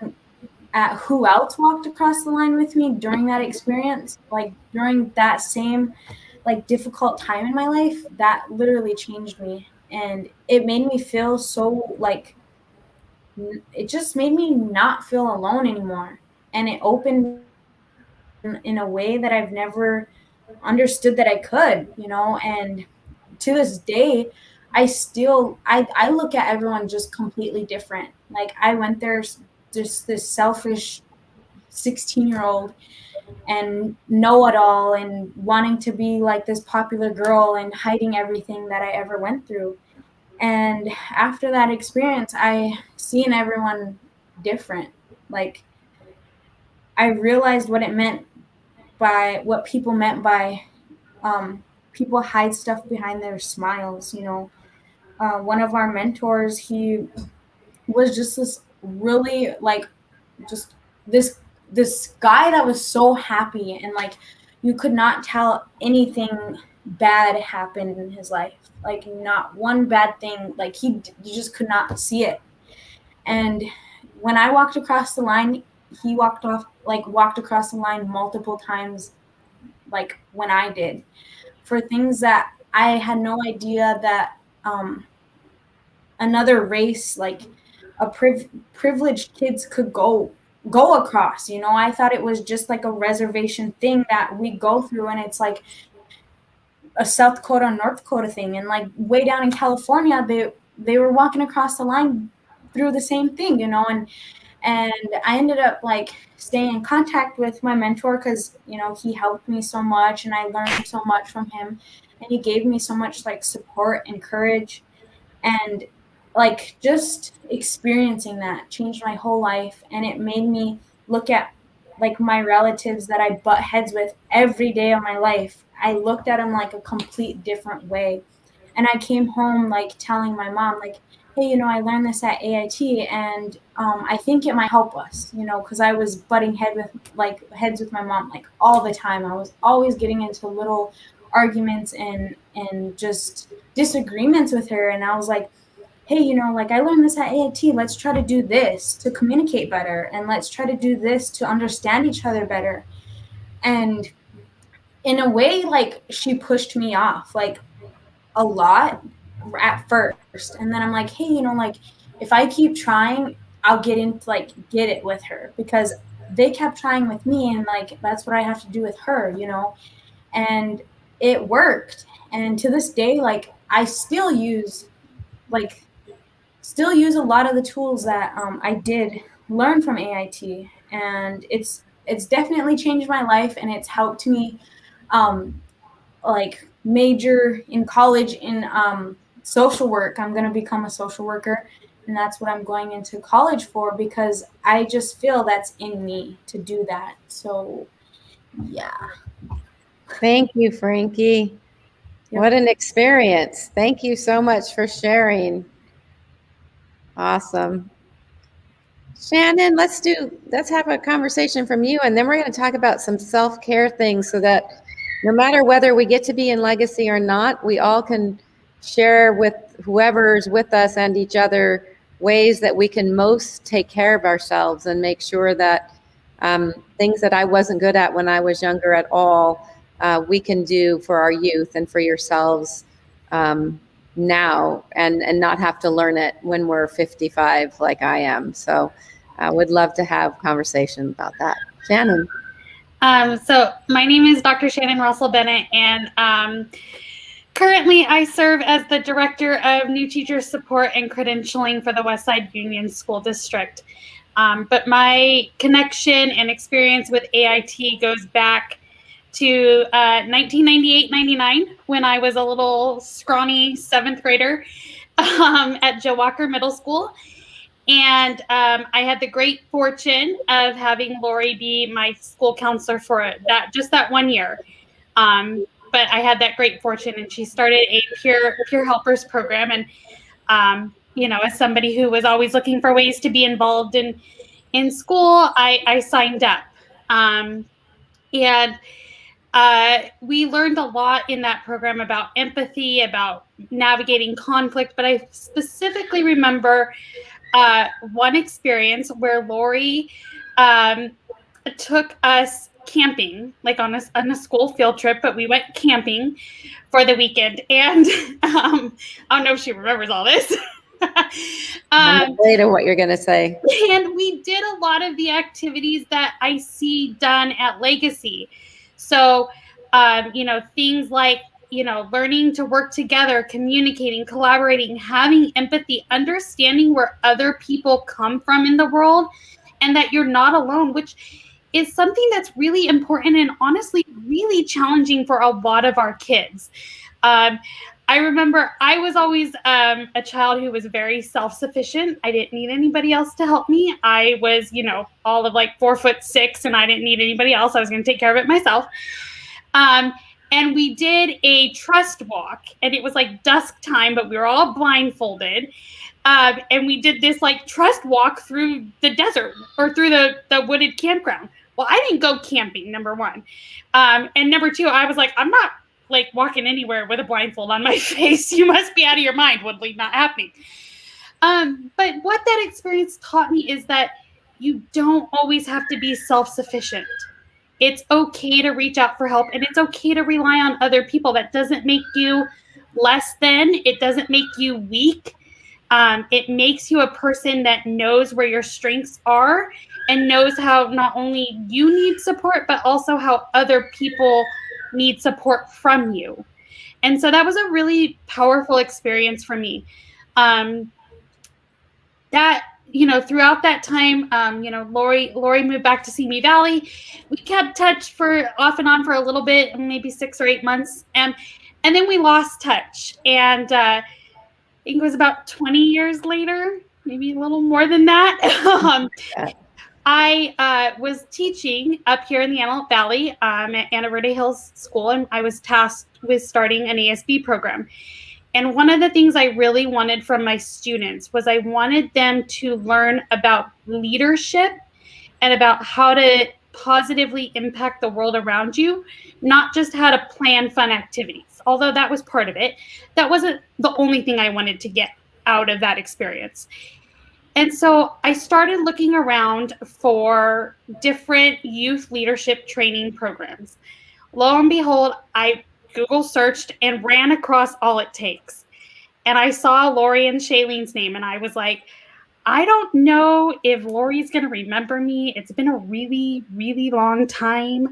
at who else walked across the line with me during that experience, like during that same like difficult time in my life, that literally changed me. And it made me feel so like, it just made me not feel alone anymore. And it opened in a way that I've never understood that I could, and to this day, I look at everyone just completely different. Like I went there just this selfish 16-year-old and know-it-all and wanting to be like this popular girl and hiding everything that I ever went through. And after that experience, I seen everyone different. Like I realized what people meant by people hide stuff behind their smiles. One of our mentors, he was just this really like just this guy that was so happy, and like you could not tell anything bad happened in his life, like not one bad thing, like you just could not see it. And when I walked across the line, he walked across the line multiple times, like when I did, for things that I had no idea that another race, like privileged kids, could go across. I thought it was just like a reservation thing that we go through, and it's like a South Dakota, North Dakota thing. And like way down in California, they were walking across the line through the same thing, and I ended up like staying in contact with my mentor because, he helped me so much and I learned so much from him, and he gave me so much like support and courage. And like just experiencing that changed my whole life. And it made me look at like my relatives that I butt heads with every day of my life. I looked at them like a complete different way. And I came home like telling my mom, like, hey, I learned this at AIT, and I think it might help us, because I was butting heads with my mom like all the time. I was always getting into little arguments and just disagreements with her. And I was like, hey, like I learned this at AIT. Let's try to do this to communicate better, and let's try to do this to understand each other better. And in a way, like she pushed me off like a lot at first, and then I'm like, hey, like if I keep trying, I'll get it with her, because they kept trying with me, and like that's what I have to do with her, and it worked. And to this day, like I still use like still use a lot of the tools that I did learn from AIT, and it's definitely changed my life, and it's helped me like major in college in social work. I'm going to become a social worker, and that's what I'm going into college for, because I just feel that's in me to do that. So yeah. Thank you, Frankie. What an experience. Thank you so much for sharing. Awesome. Shannon, let's have a conversation from you, and then we're going to talk about some self-care things so that no matter whether we get to be in legacy or not, we all can share with whoever's with us and each other ways that we can most take care of ourselves and make sure that things that I wasn't good at when I was younger at all, we can do for our youth and for yourselves now, and not have to learn it when we're 55 like I am. So I would love to have conversation about that. Shannon. So my name is Dr. Shannon Russell Bennett, and currently I serve as the Director of New Teacher Support and Credentialing for the Westside Union School District. But my connection and experience with AIT goes back to 1998-99, when I was a little scrawny 7th grader at Joe Walker Middle School. And I had the great fortune of having Lori be my school counselor for just that 1 year. But I had that great fortune, and she started a peer helpers program. And you know, as somebody who was always looking for ways to be involved in school, I signed up. And we learned a lot in that program about empathy, about navigating conflict. But I specifically remember one experience where Lori took us camping, like on a school field trip, but we went camping for the weekend. And I don't know if she remembers all this. I'm afraid of what you're going to say. And we did a lot of the activities that I see done at Legacy. So, you know, things like, you know, learning to work together, communicating, collaborating, having empathy, understanding where other people come from in the world, and that you're not alone, which is something that's really important and honestly really challenging for a lot of our kids. I remember I was always a child who was very self-sufficient. I didn't need anybody else to help me. I was, you know, all of like 4'6", and I didn't need anybody else. I was going to take care of it myself. And we did a trust walk, and it was like dusk time, but we were all blindfolded. And we did this like trust walk through the desert, or through the wooded campground. Well, I didn't go camping, number one. And number two, I was like, I'm not like walking anywhere with a blindfold on my face. You must be out of your mind, Woodley, not happening. But what that experience taught me is that you don't always have to be self-sufficient. It's okay to reach out for help, and it's okay to rely on other people. That doesn't make you less than. It doesn't make you weak. It makes you a person that knows where your strengths are and knows how not only you need support, but also how other people need support from you. And so that was a really powerful experience for me. That, you know, throughout that time, you know, Lori moved back to Simi Valley. We kept touch for off and on for a little bit, maybe 6 or 8 months. And then we lost touch. And I think it was about 20 years later, maybe a little more than that. I was teaching up here in the Antelope Valley at Anna Verde Hills School, and I was tasked with starting an ASB program. And one of the things I really wanted from my students was I wanted them to learn about leadership and about how to positively impact the world around you, not just how to plan fun activities. Although that was part of it, that wasn't the only thing I wanted to get out of that experience. And so I started looking around for different youth leadership training programs. Lo and behold, I Google searched and ran across All It Takes. And I saw Lori and Shailene's name, and I was like, I don't know if Lori's going to remember me. It's been a really, really long time.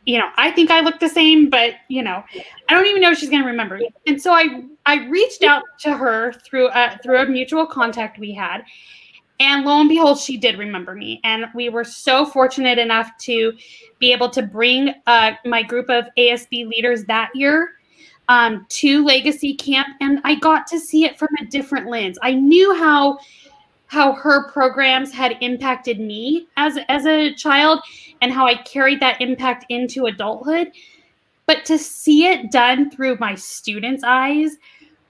I think I look the same, but I don't even know if she's going to remember me. And so I reached out to her through a mutual contact we had, and lo and behold, she did remember me. And we were so fortunate enough to be able to bring my group of ASB leaders that year to Legacy Camp, and I got to see it from a different lens. I knew how her programs had impacted me as a child and how I carried that impact into adulthood. But to see it done through my students' eyes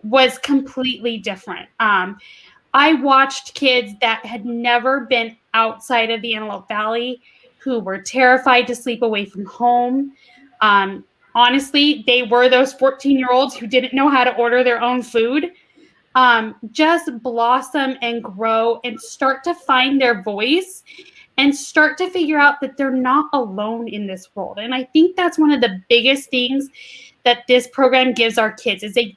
was completely different. I watched kids that had never been outside of the Antelope Valley, who were terrified to sleep away from home. Honestly, they were those 14-year-olds who didn't know how to order their own food. Just blossom and grow and start to find their voice and start to figure out that they're not alone in this world. And I think that's one of the biggest things that this program gives our kids is it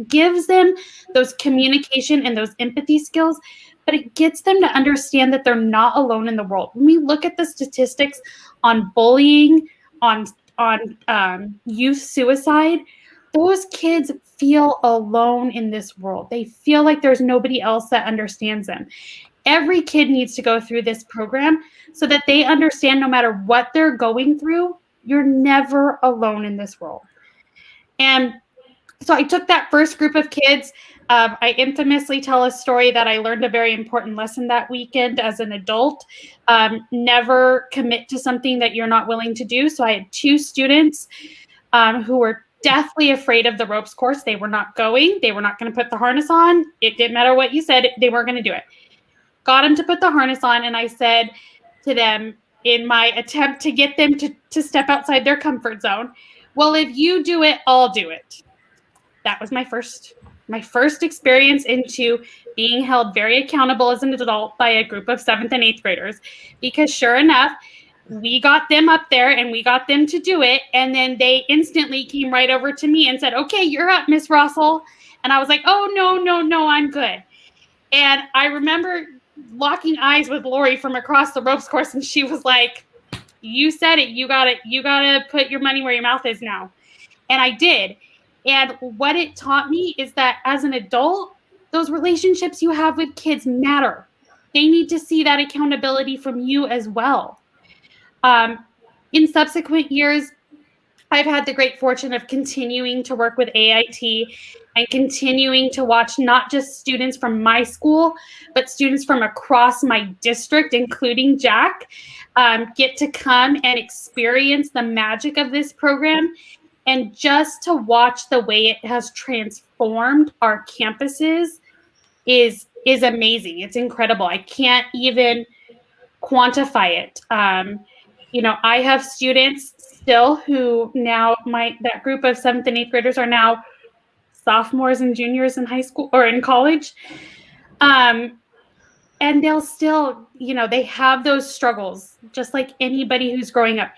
gives them those communication and those empathy skills, but it gets them to understand that they're not alone in the world. When we look at the statistics on bullying, on youth suicide, those kids feel alone in this world. They feel like there's nobody else that understands them. Every kid needs to go through this program so that they understand no matter what they're going through, you're never alone in this world. And so I took that first group of kids. I infamously tell a story that I learned a very important lesson that weekend as an adult. Never commit to something that you're not willing to do. So I had 2 students who were deathly afraid of the ropes course. They were not going. They were not going to put the harness on. It didn't matter what you said. They weren't going to do it. Got them to put the harness on, and I said to them in my attempt to get them to step outside their comfort zone, well, if you do it, I'll do it. That was my first experience into being held very accountable as an adult by a group of 7th and 8th graders, because sure enough, we got them up there and we got them to do it. And then they instantly came right over to me and said, okay, you're up, Miss Russell. And I was like, oh, no, I'm good. And I remember locking eyes with Lori from across the ropes course. And she was like, you said it, you gotta put your money where your mouth is now. And I did. And what it taught me is that as an adult, those relationships you have with kids matter. They need to see that accountability from you as well. In subsequent years, I've had the great fortune of continuing to work with AIT and continuing to watch not just students from my school, but students from across my district, including Jack, get to come and experience the magic of this program. And just to watch the way it has transformed our campuses is amazing. It's incredible. I can't even quantify it. I have students still who now that group of 7th and 8th graders are now sophomores and juniors in high school or in college. And they'll still, they have those struggles just like anybody who's growing up.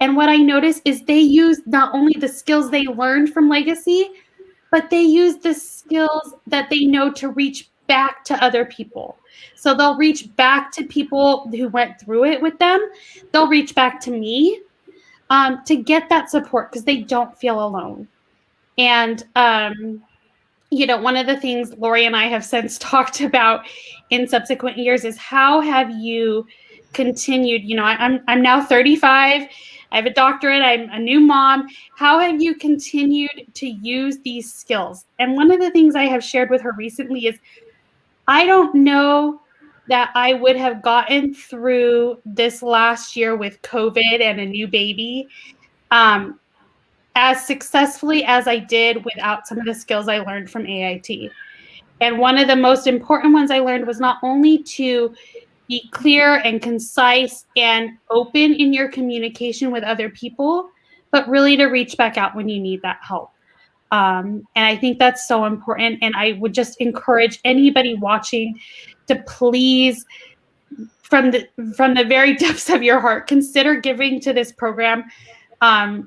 And what I notice is they use not only the skills they learned from Legacy, but they use the skills that they know to reach back to other people. So they'll reach back to people who went through it with them. They'll reach back to me to get that support because they don't feel alone. And, one of the things Lori and I have since talked about in subsequent years is how have you continued? I'm now 35. I have a doctorate. I'm a new mom. How have you continued to use these skills? And one of the things I have shared with her recently is I don't know that I would have gotten through this last year with COVID and a new baby as successfully as I did without some of the skills I learned from AIT. And one of the most important ones I learned was not only to be clear and concise and open in your communication with other people, but really to reach back out when you need that help. And I think that's so important. And I would just encourage anybody watching to please, from the very depths of your heart, consider giving to this program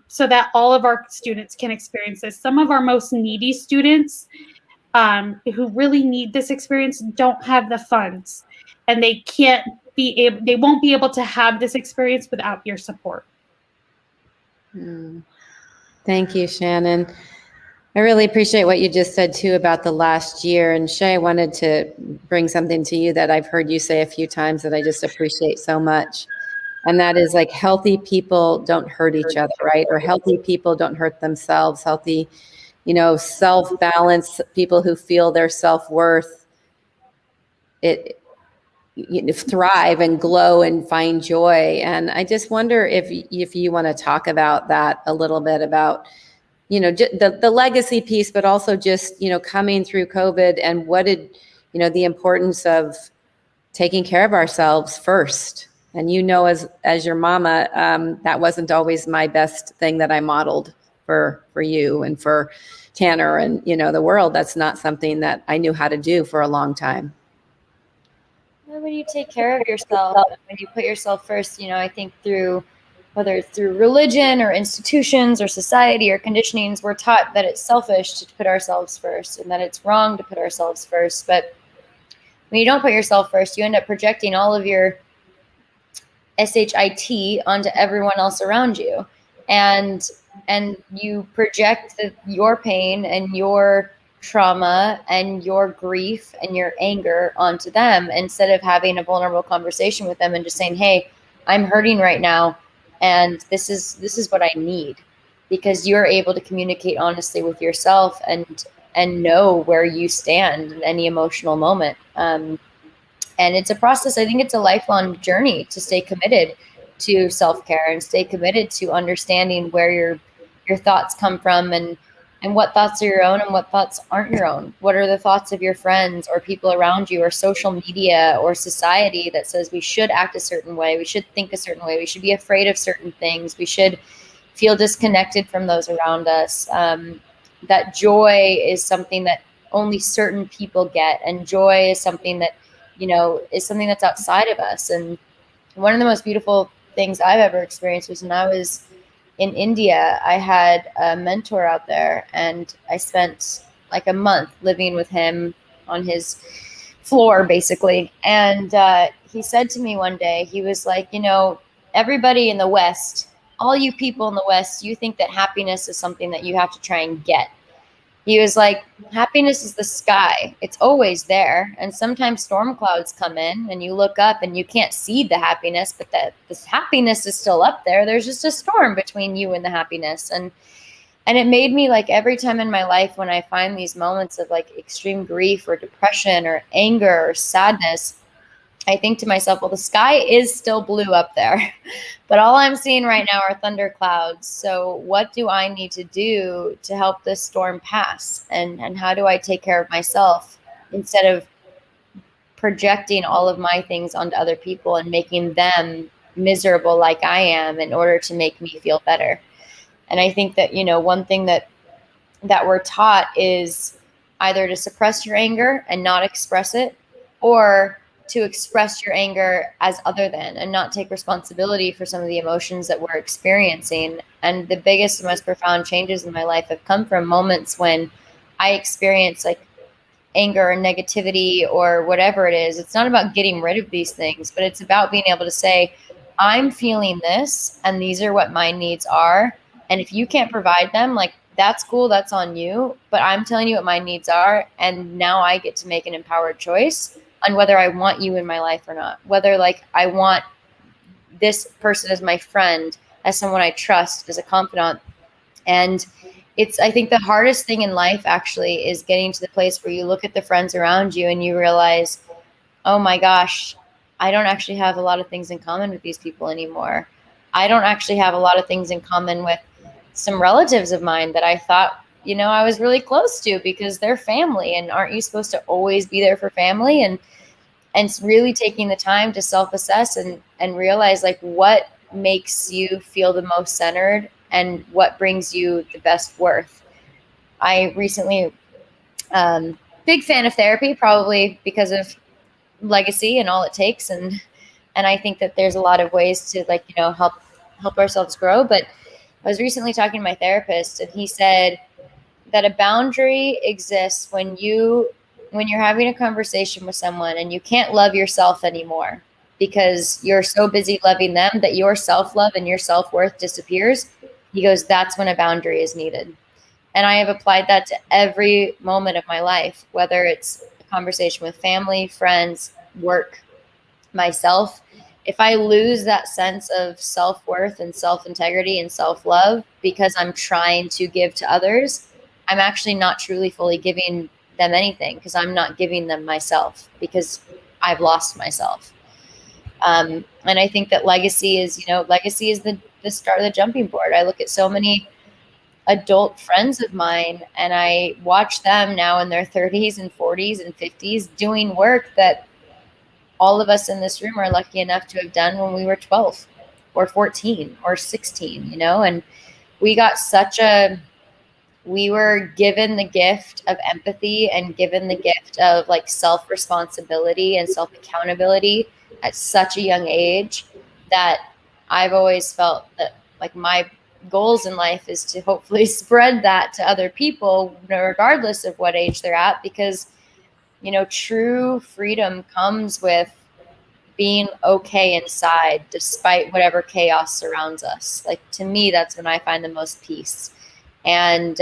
so that all of our students can experience this. Some of our most needy students who really need this experience don't have the funds, and they won't be able to have this experience without your support. Thank you, Shannon. I really appreciate what you just said too about the last year. And Shay, I wanted to bring something to you that I've heard you say a few times that I just appreciate so much. And that is like healthy people don't hurt each other, right? Or healthy people don't hurt themselves. Healthy, self-balance, people who feel their self-worth, thrive and glow and find joy. And I just wonder if you want to talk about that a little bit, about the legacy piece, but also just coming through COVID, and what did the importance of taking care of ourselves first. And as your mama, that wasn't always my best thing that I modeled for you and for Tanner and the world. That's not something that I knew how to do for a long time. When you take care of yourself, when you put yourself first, I think whether it's through religion or institutions or society or conditionings, we're taught that it's selfish to put ourselves first and that it's wrong to put ourselves first. But when you don't put yourself first, you end up projecting all of your SHIT onto everyone else around you. And you project your pain and your trauma and your grief and your anger onto them, instead of having a vulnerable conversation with them and just saying, hey, I'm hurting right now, and this is what I need, because you're able to communicate honestly with yourself and know where you stand in any emotional moment. And it's a process. I think it's a lifelong journey to stay committed to self-care and stay committed to understanding where your thoughts come from, and what thoughts are your own and what thoughts aren't your own. What are the thoughts of your friends or people around you or social media or society that says we should act a certain way, we should think a certain way, we should be afraid of certain things, we should feel disconnected from those around us. That joy is something that only certain people get, and joy is something that, is something that's outside of us. And one of the most beautiful things I've ever experienced was when I was in India. I had a mentor out there, and I spent like a month living with him on his floor, basically. And he said to me one day, he was like, everybody in the West, all you people in the West, you think that happiness is something that you have to try and get. He was like, happiness is the sky. It's always there. And sometimes storm clouds come in and you look up and you can't see the happiness, but this happiness is still up there. There's just a storm between you and the happiness. And it made me, like, every time in my life when I find these moments of like extreme grief or depression or anger or sadness, I think to myself, well, the sky is still blue up there, but all I'm seeing right now are thunder clouds. So what do I need to do to help this storm pass? And how do I take care of myself instead of projecting all of my things onto other people and making them miserable like I am in order to make me feel better? And I think that, one thing that we're taught is either to suppress your anger and not express it, or to express your anger as other than, and not take responsibility for some of the emotions that we're experiencing. And the biggest and most profound changes in my life have come from moments when I experience like anger or negativity or whatever it is. It's not about getting rid of these things, but it's about being able to say, I'm feeling this, and these are what my needs are. And if you can't provide them, like, that's cool, that's on you, but I'm telling you what my needs are. And now I get to make an empowered choice on whether I want you in my life or not, whether like I want this person as my friend, as someone I trust, as a confidant. And I think the hardest thing in life actually is getting to the place where you look at the friends around you and you realize, oh my gosh, I don't actually have a lot of things in common with these people anymore. I don't actually have a lot of things in common with some relatives of mine that I thought, I was really close to because they're family. And aren't you supposed to always be there for family? And really taking the time to self-assess and realize like what makes you feel the most centered and what brings you the best worth. I recently, big fan of therapy, probably because of legacy and all it takes. And I think that there's a lot of ways to help ourselves grow. But I was recently talking to my therapist, and he said that a boundary exists when you're having a conversation with someone and you can't love yourself anymore because you're so busy loving them that your self-love and your self-worth disappears. He goes, that's when a boundary is needed. And I have applied that to every moment of my life, whether it's a conversation with family, friends, work, myself. If I lose that sense of self-worth and self-integrity and self-love because I'm trying to give to others, I'm actually not truly fully giving them anything, because I'm not giving them myself, because I've lost myself. And I think that legacy is the start of the jumping board. I look at so many adult friends of mine and I watch them now in their 30s and 40s and 50s doing work that all of us in this room are lucky enough to have done when we were 12 or 14 or 16, and we were given the gift of empathy and given the gift of like self-responsibility and self-accountability at such a young age that I've always felt that like my goals in life is to hopefully spread that to other people regardless of what age they're at, because true freedom comes with being okay inside despite whatever chaos surrounds us. Like, to me, that's when I find the most peace. And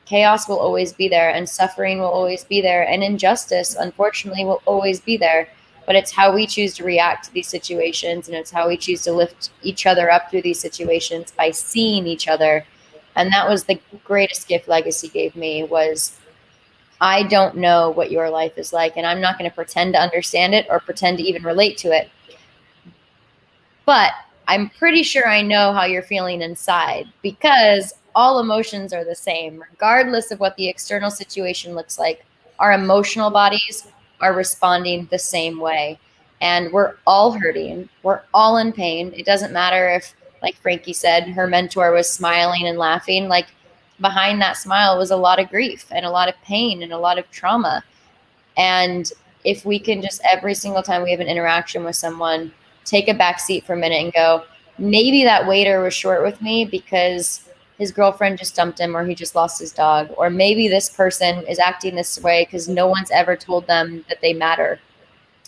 chaos will always be there, and suffering will always be there, and injustice, unfortunately, will always be there. But it's how we choose to react to these situations, and it's how we choose to lift each other up through these situations by seeing each other. And that was the greatest gift Legacy gave me, was I don't know what your life is like, and I'm not going to pretend to understand it or pretend to even relate to it. But I'm pretty sure I know how you're feeling inside, because all emotions are the same, regardless of what the external situation looks like. Our emotional bodies are responding the same way, and we're all hurting. We're all in pain. It doesn't matter if, like Frankie said, her mentor was smiling and laughing. Like, behind that smile was a lot of grief and a lot of pain and a lot of trauma. And if we can just, every single time we have an interaction with someone, take a back seat for a minute and go, maybe that waiter was short with me because his girlfriend just dumped him, or he just lost his dog, or maybe this person is acting this way because no one's ever told them that they matter.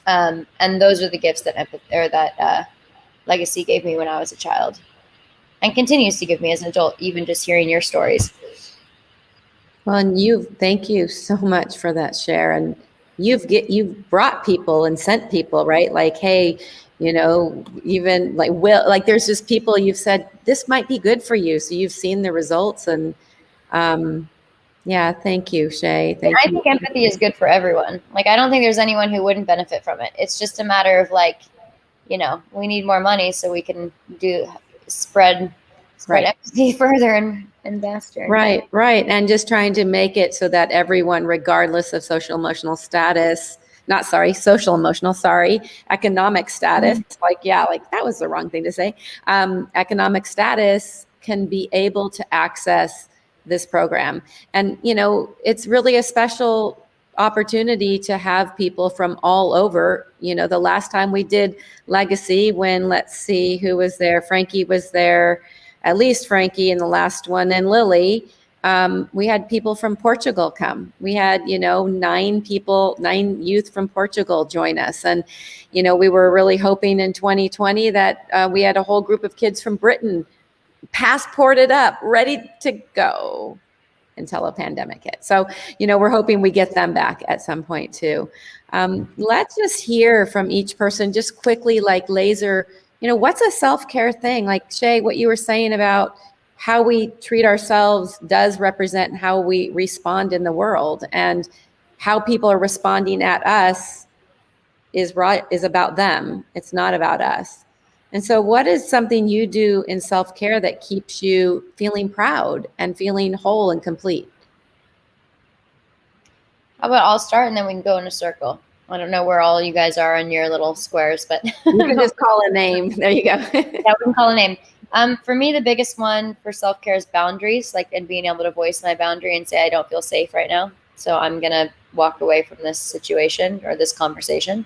And those are the gifts that Legacy gave me when I was a child, and continues to give me as an adult, even just hearing your stories. Well, and thank you so much for that share. And you've brought people and sent people, right? Like, hey, even like there's just people you've said, this might be good for you. So you've seen the results, and yeah, thank you, Shay. Thank you. I think empathy is good for everyone. Like, I don't think there's anyone who wouldn't benefit from it. It's just a matter of like, we need more money so we can spread Right. empathy further and faster. Right. And just trying to make it so that everyone, regardless of economic status, like that was the wrong thing to say, economic status, can be able to access this program. And, it's really a special opportunity to have people from all over. The last time we did Legacy, when, let's see who was there, Frankie was there, at least Frankie in the last one, and Lily. We had people from Portugal come. We had, 9 youth from Portugal join us. And, we were really hoping in 2020 that we had a whole group of kids from Britain passported up, ready to go, until a pandemic hit. So, we're hoping we get them back at some point too. Let's just hear from each person just quickly, like Laser, what's a self-care thing? Like Shay, what you were saying about how we treat ourselves does represent how we respond in the world, and how people are responding at us is about them. It's not about us. And so what is something you do in self-care that keeps you feeling proud and feeling whole and complete? How about I'll start and then we can go in a circle. I don't know where all you guys are in your little squares, but you can just call a name. There you go. Yeah, we can call a name. For me, the biggest one for self-care is boundaries, and being able to voice my boundary and say, I don't feel safe right now, so I'm going to walk away from this situation or this conversation.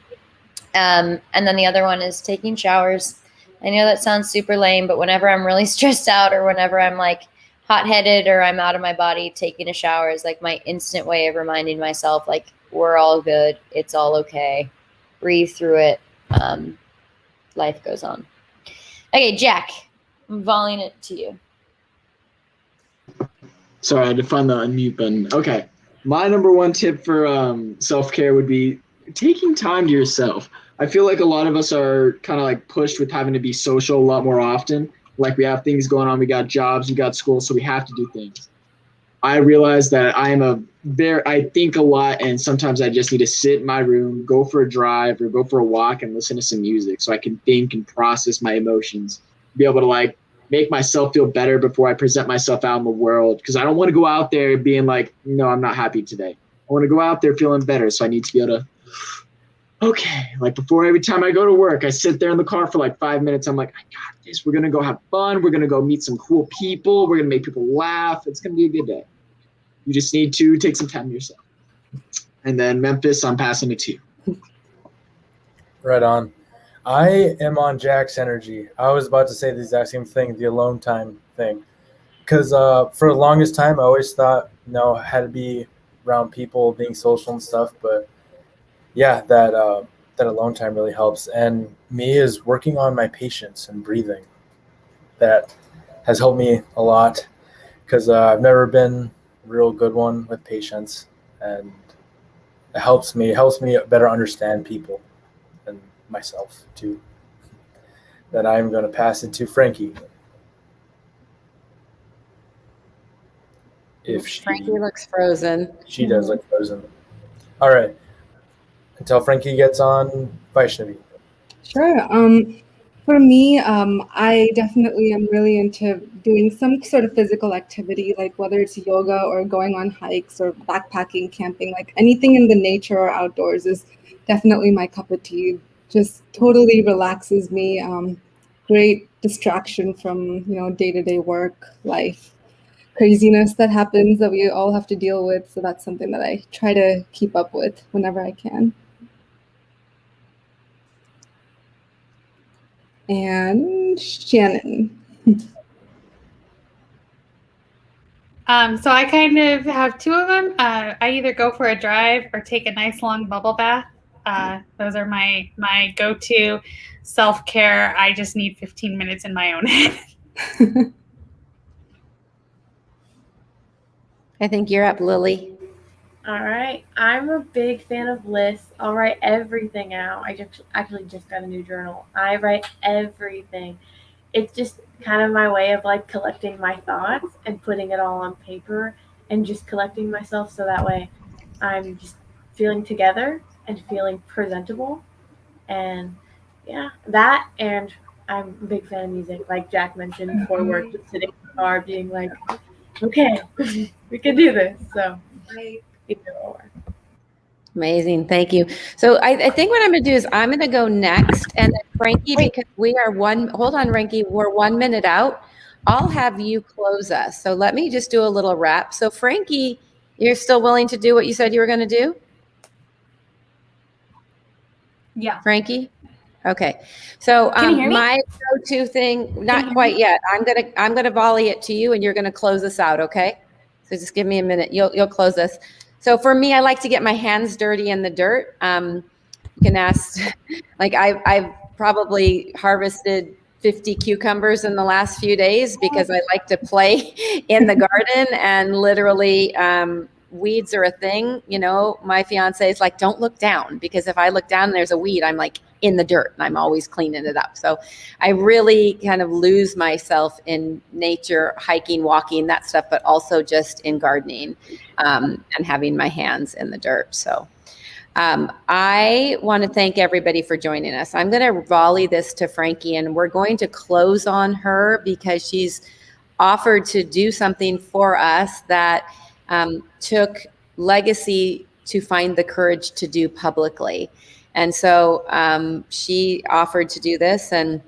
And then the other one is taking showers. I know that sounds super lame, but whenever I'm really stressed out, or whenever I'm like hot-headed or I'm out of my body, taking a shower is like my instant way of reminding myself, like, we're all good. It's all okay. Breathe through it. Life goes on. Okay, Jack, I'm volleying it to you. Sorry, I had to find the unmute button. Okay. My number one tip for self-care would be taking time to yourself. I feel like a lot of us are kind of like pushed with having to be social a lot more often. Like we have things going on, we got jobs, we got school, so we have to do things. I realize that I think a lot, and sometimes I just need to sit in my room, go for a drive or go for a walk and listen to some music so I can think and process my emotions, be able to like make myself feel better before I present myself out in the world. Because I don't want to go out there being like, no, I'm not happy today. I want to go out there feeling better. So I need to be able to, okay, like before every time I go to work, I sit there in the car for like 5 minutes. I'm like, I got this. We're going to go have fun. We're going to go meet some cool people. We're going to make people laugh. It's going to be a good day. You just need to take some time to yourself. And then Memphis, I'm passing it to you. Right on. I am on Jack's energy. I was about to say the exact same thing, the alone time thing. Because for the longest time, I always thought, I had to be around people, being social and stuff. But yeah, that alone time really helps. And me is working on my patience and breathing. That has helped me a lot because I've never been a real good one with patience. And it helps me better understand people and myself too. Then I'm going to pass it to Frankie. Frankie looks frozen. She does look frozen. All right. Until Frankie gets on, Vaishnavi. Sure. For me, I definitely am really into doing some sort of physical activity, like whether it's yoga or going on hikes or backpacking, camping, like anything in the nature or outdoors is definitely my cup of tea. Just totally relaxes me. Great distraction from, day-to-day work, life, craziness that happens that we all have to deal with. So that's something that I try to keep up with whenever I can. And Shannon. So I kind of have two of them. I either go for a drive or take a nice long bubble bath. Those are my go-to self-care. I just need 15 minutes in my own head. I think you're up, Lily. All right. I'm a big fan of lists. I'll write everything out. I actually just got a new journal. I write everything. It's just kind of my way of like collecting my thoughts and putting it all on paper and just collecting myself so that way I'm just feeling together and feeling presentable. And yeah, that, and I'm a big fan of music. Like Jack mentioned before work, just sitting in the car being like, okay, we can do this. So either or. Amazing. Thank you. So I think what I'm going to do is I'm going to go next. And then Frankie, because we are hold on, Frankie, we're 1 minute out. I'll have you close us. So let me just do a little wrap. So Frankie, you're still willing to do what you said you were going to do? Yeah. Frankie? Okay. So Can you hear me? my go-to thing, not quite yet. I'm gonna volley it to you and you're gonna close us out, okay? So just give me a minute. You'll close us. So for me, I like to get my hands dirty in the dirt. You can ask, like I've probably harvested 50 cucumbers in the last few days because I like to play in the garden, and literally weeds are a thing. My fiance is like, don't look down, because if I look down and there's a weed, I'm like in the dirt and I'm always cleaning it up. So I really kind of lose myself in nature, hiking, walking, that stuff, but also just in gardening and having my hands in the dirt. So I want to thank everybody for joining us. I'm going to volley this to Frankie, and we're going to close on her because she's offered to do something for us that took Legacy to find the courage to do publicly. And so she offered to do this, and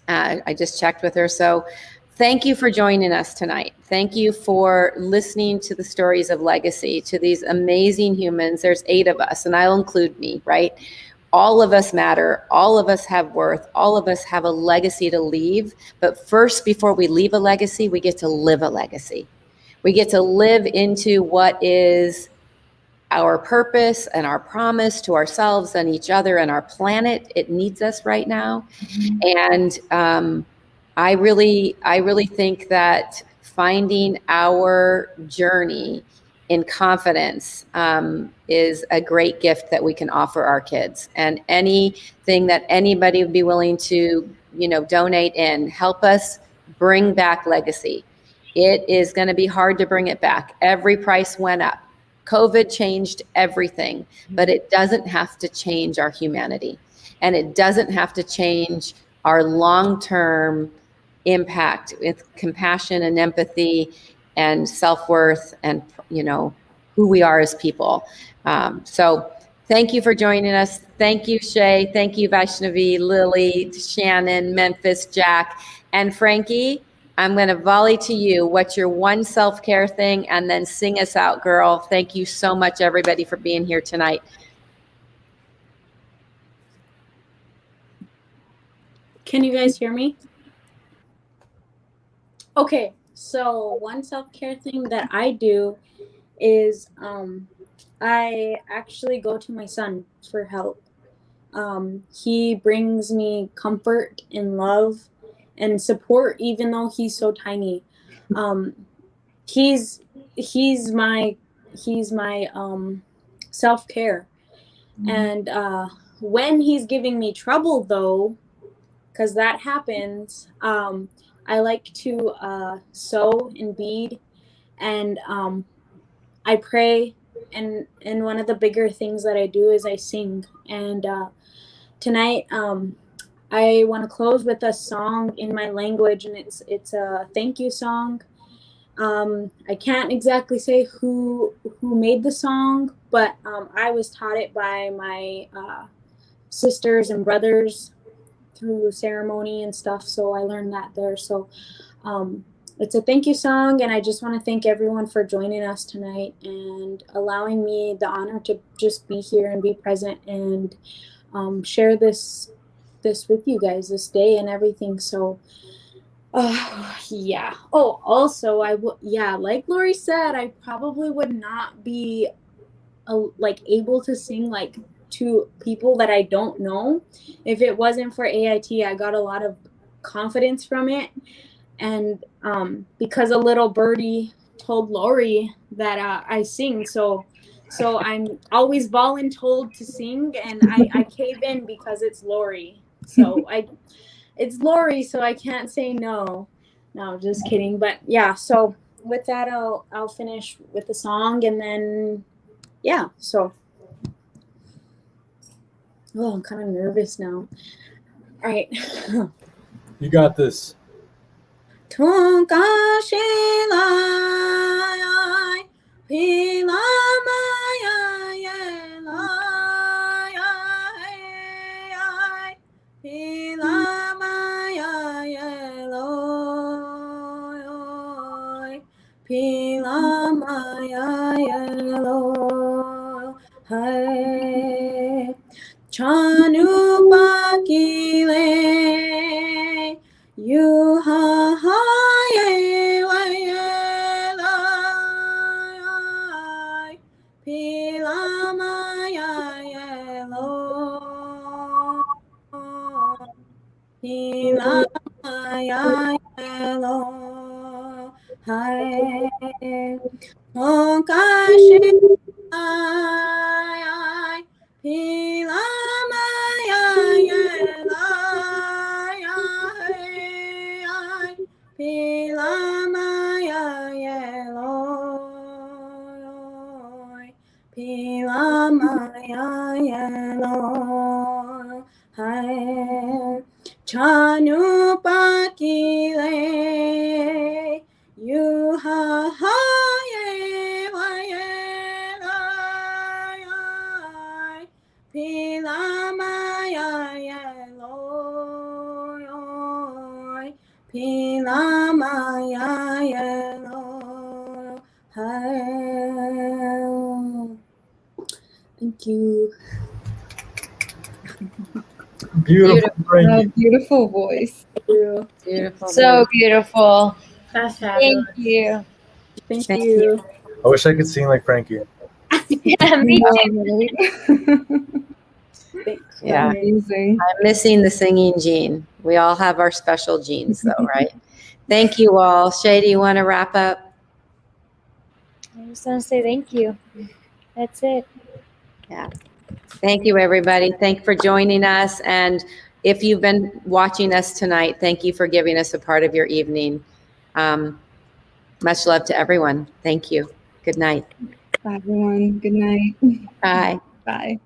I just checked with her. So thank you for joining us tonight. Thank you for listening to the stories of Legacy, to these amazing humans. There's 8 of us, and I'll include me, right? All of us matter. All of us have worth. All of us have a legacy to leave. But first, before we leave a legacy, we get to live a legacy. We get to live into what is our purpose and our promise to ourselves and each other and our planet. It needs us right now. And I really think that finding our journey in confidence is a great gift that we can offer our kids. And anything that anybody would be willing to, donate in, help us bring back legacy. It is going to be hard to bring it back. Every price went up. COVID changed everything, but it doesn't have to change our humanity. And it doesn't have to change our long-term impact with compassion and empathy and self-worth and, who we are as people. So thank you for joining us. Thank you, Shay. Thank you, Vaishnavi, Lily, Shannon, Memphis, Jack, and Frankie. I'm going to volley to you. What's your one self-care thing? And then sing us out, girl. Thank you so much, everybody, for being here tonight. Can you guys hear me? Okay, so one self-care thing that I do is I actually go to my son for help. He brings me comfort and love and support, even though he's so tiny. He's my self-care. And when he's giving me trouble, though, because that happens, I like to sew and bead, and I pray, and one of the bigger things that I do is I sing. And tonight I want to close with a song in my language, and it's a thank you song. I can't exactly say who made the song, but I was taught it by my sisters and brothers through ceremony and stuff, so I learned that there. So it's a thank you song, and I just want to thank everyone for joining us tonight and allowing me the honor to just be here and be present and share this with you guys this day and everything. So yeah. Oh, also like Lori said, I probably would not be able to sing to people that I don't know if it wasn't for AIT. I got a lot of confidence from it, and because a little birdie told Lori that I sing, so I'm always voluntold to sing, and I cave in because it's Lori. So it's Lori, so I can't say no. No, just kidding. But yeah, so with that, I'll finish with the song, and then yeah. So I'm kind of nervous now. All right. You got this. Chanu pakile you ha ha ye la ye la pila ma ya ye lo pila ma ya ye lo hai on ka shi ai pila ma ya ye la ai pila ma ya ye lo pila ma ya ye lo hai chanu pakile you ha ha ye wa ye la pila ma ya ye lo pila ma ya ye lo hai. Thank you. Beautiful. Beautiful voice. Beautiful. So beautiful. That's Thank you. Thank you. I wish I could sing like Frankie. Yeah, me too. Yeah. Amazing. I'm missing the singing gene. We all have our special genes, though, right? Thank you all. Shay, do you want to wrap up? I just want to say thank you. That's it. Yeah. Thank you, everybody. Thank you for joining us. And if you've been watching us tonight, thank you for giving us a part of your evening. Much love to everyone. Thank you. Good night. Bye, everyone. Good night. Bye. Bye.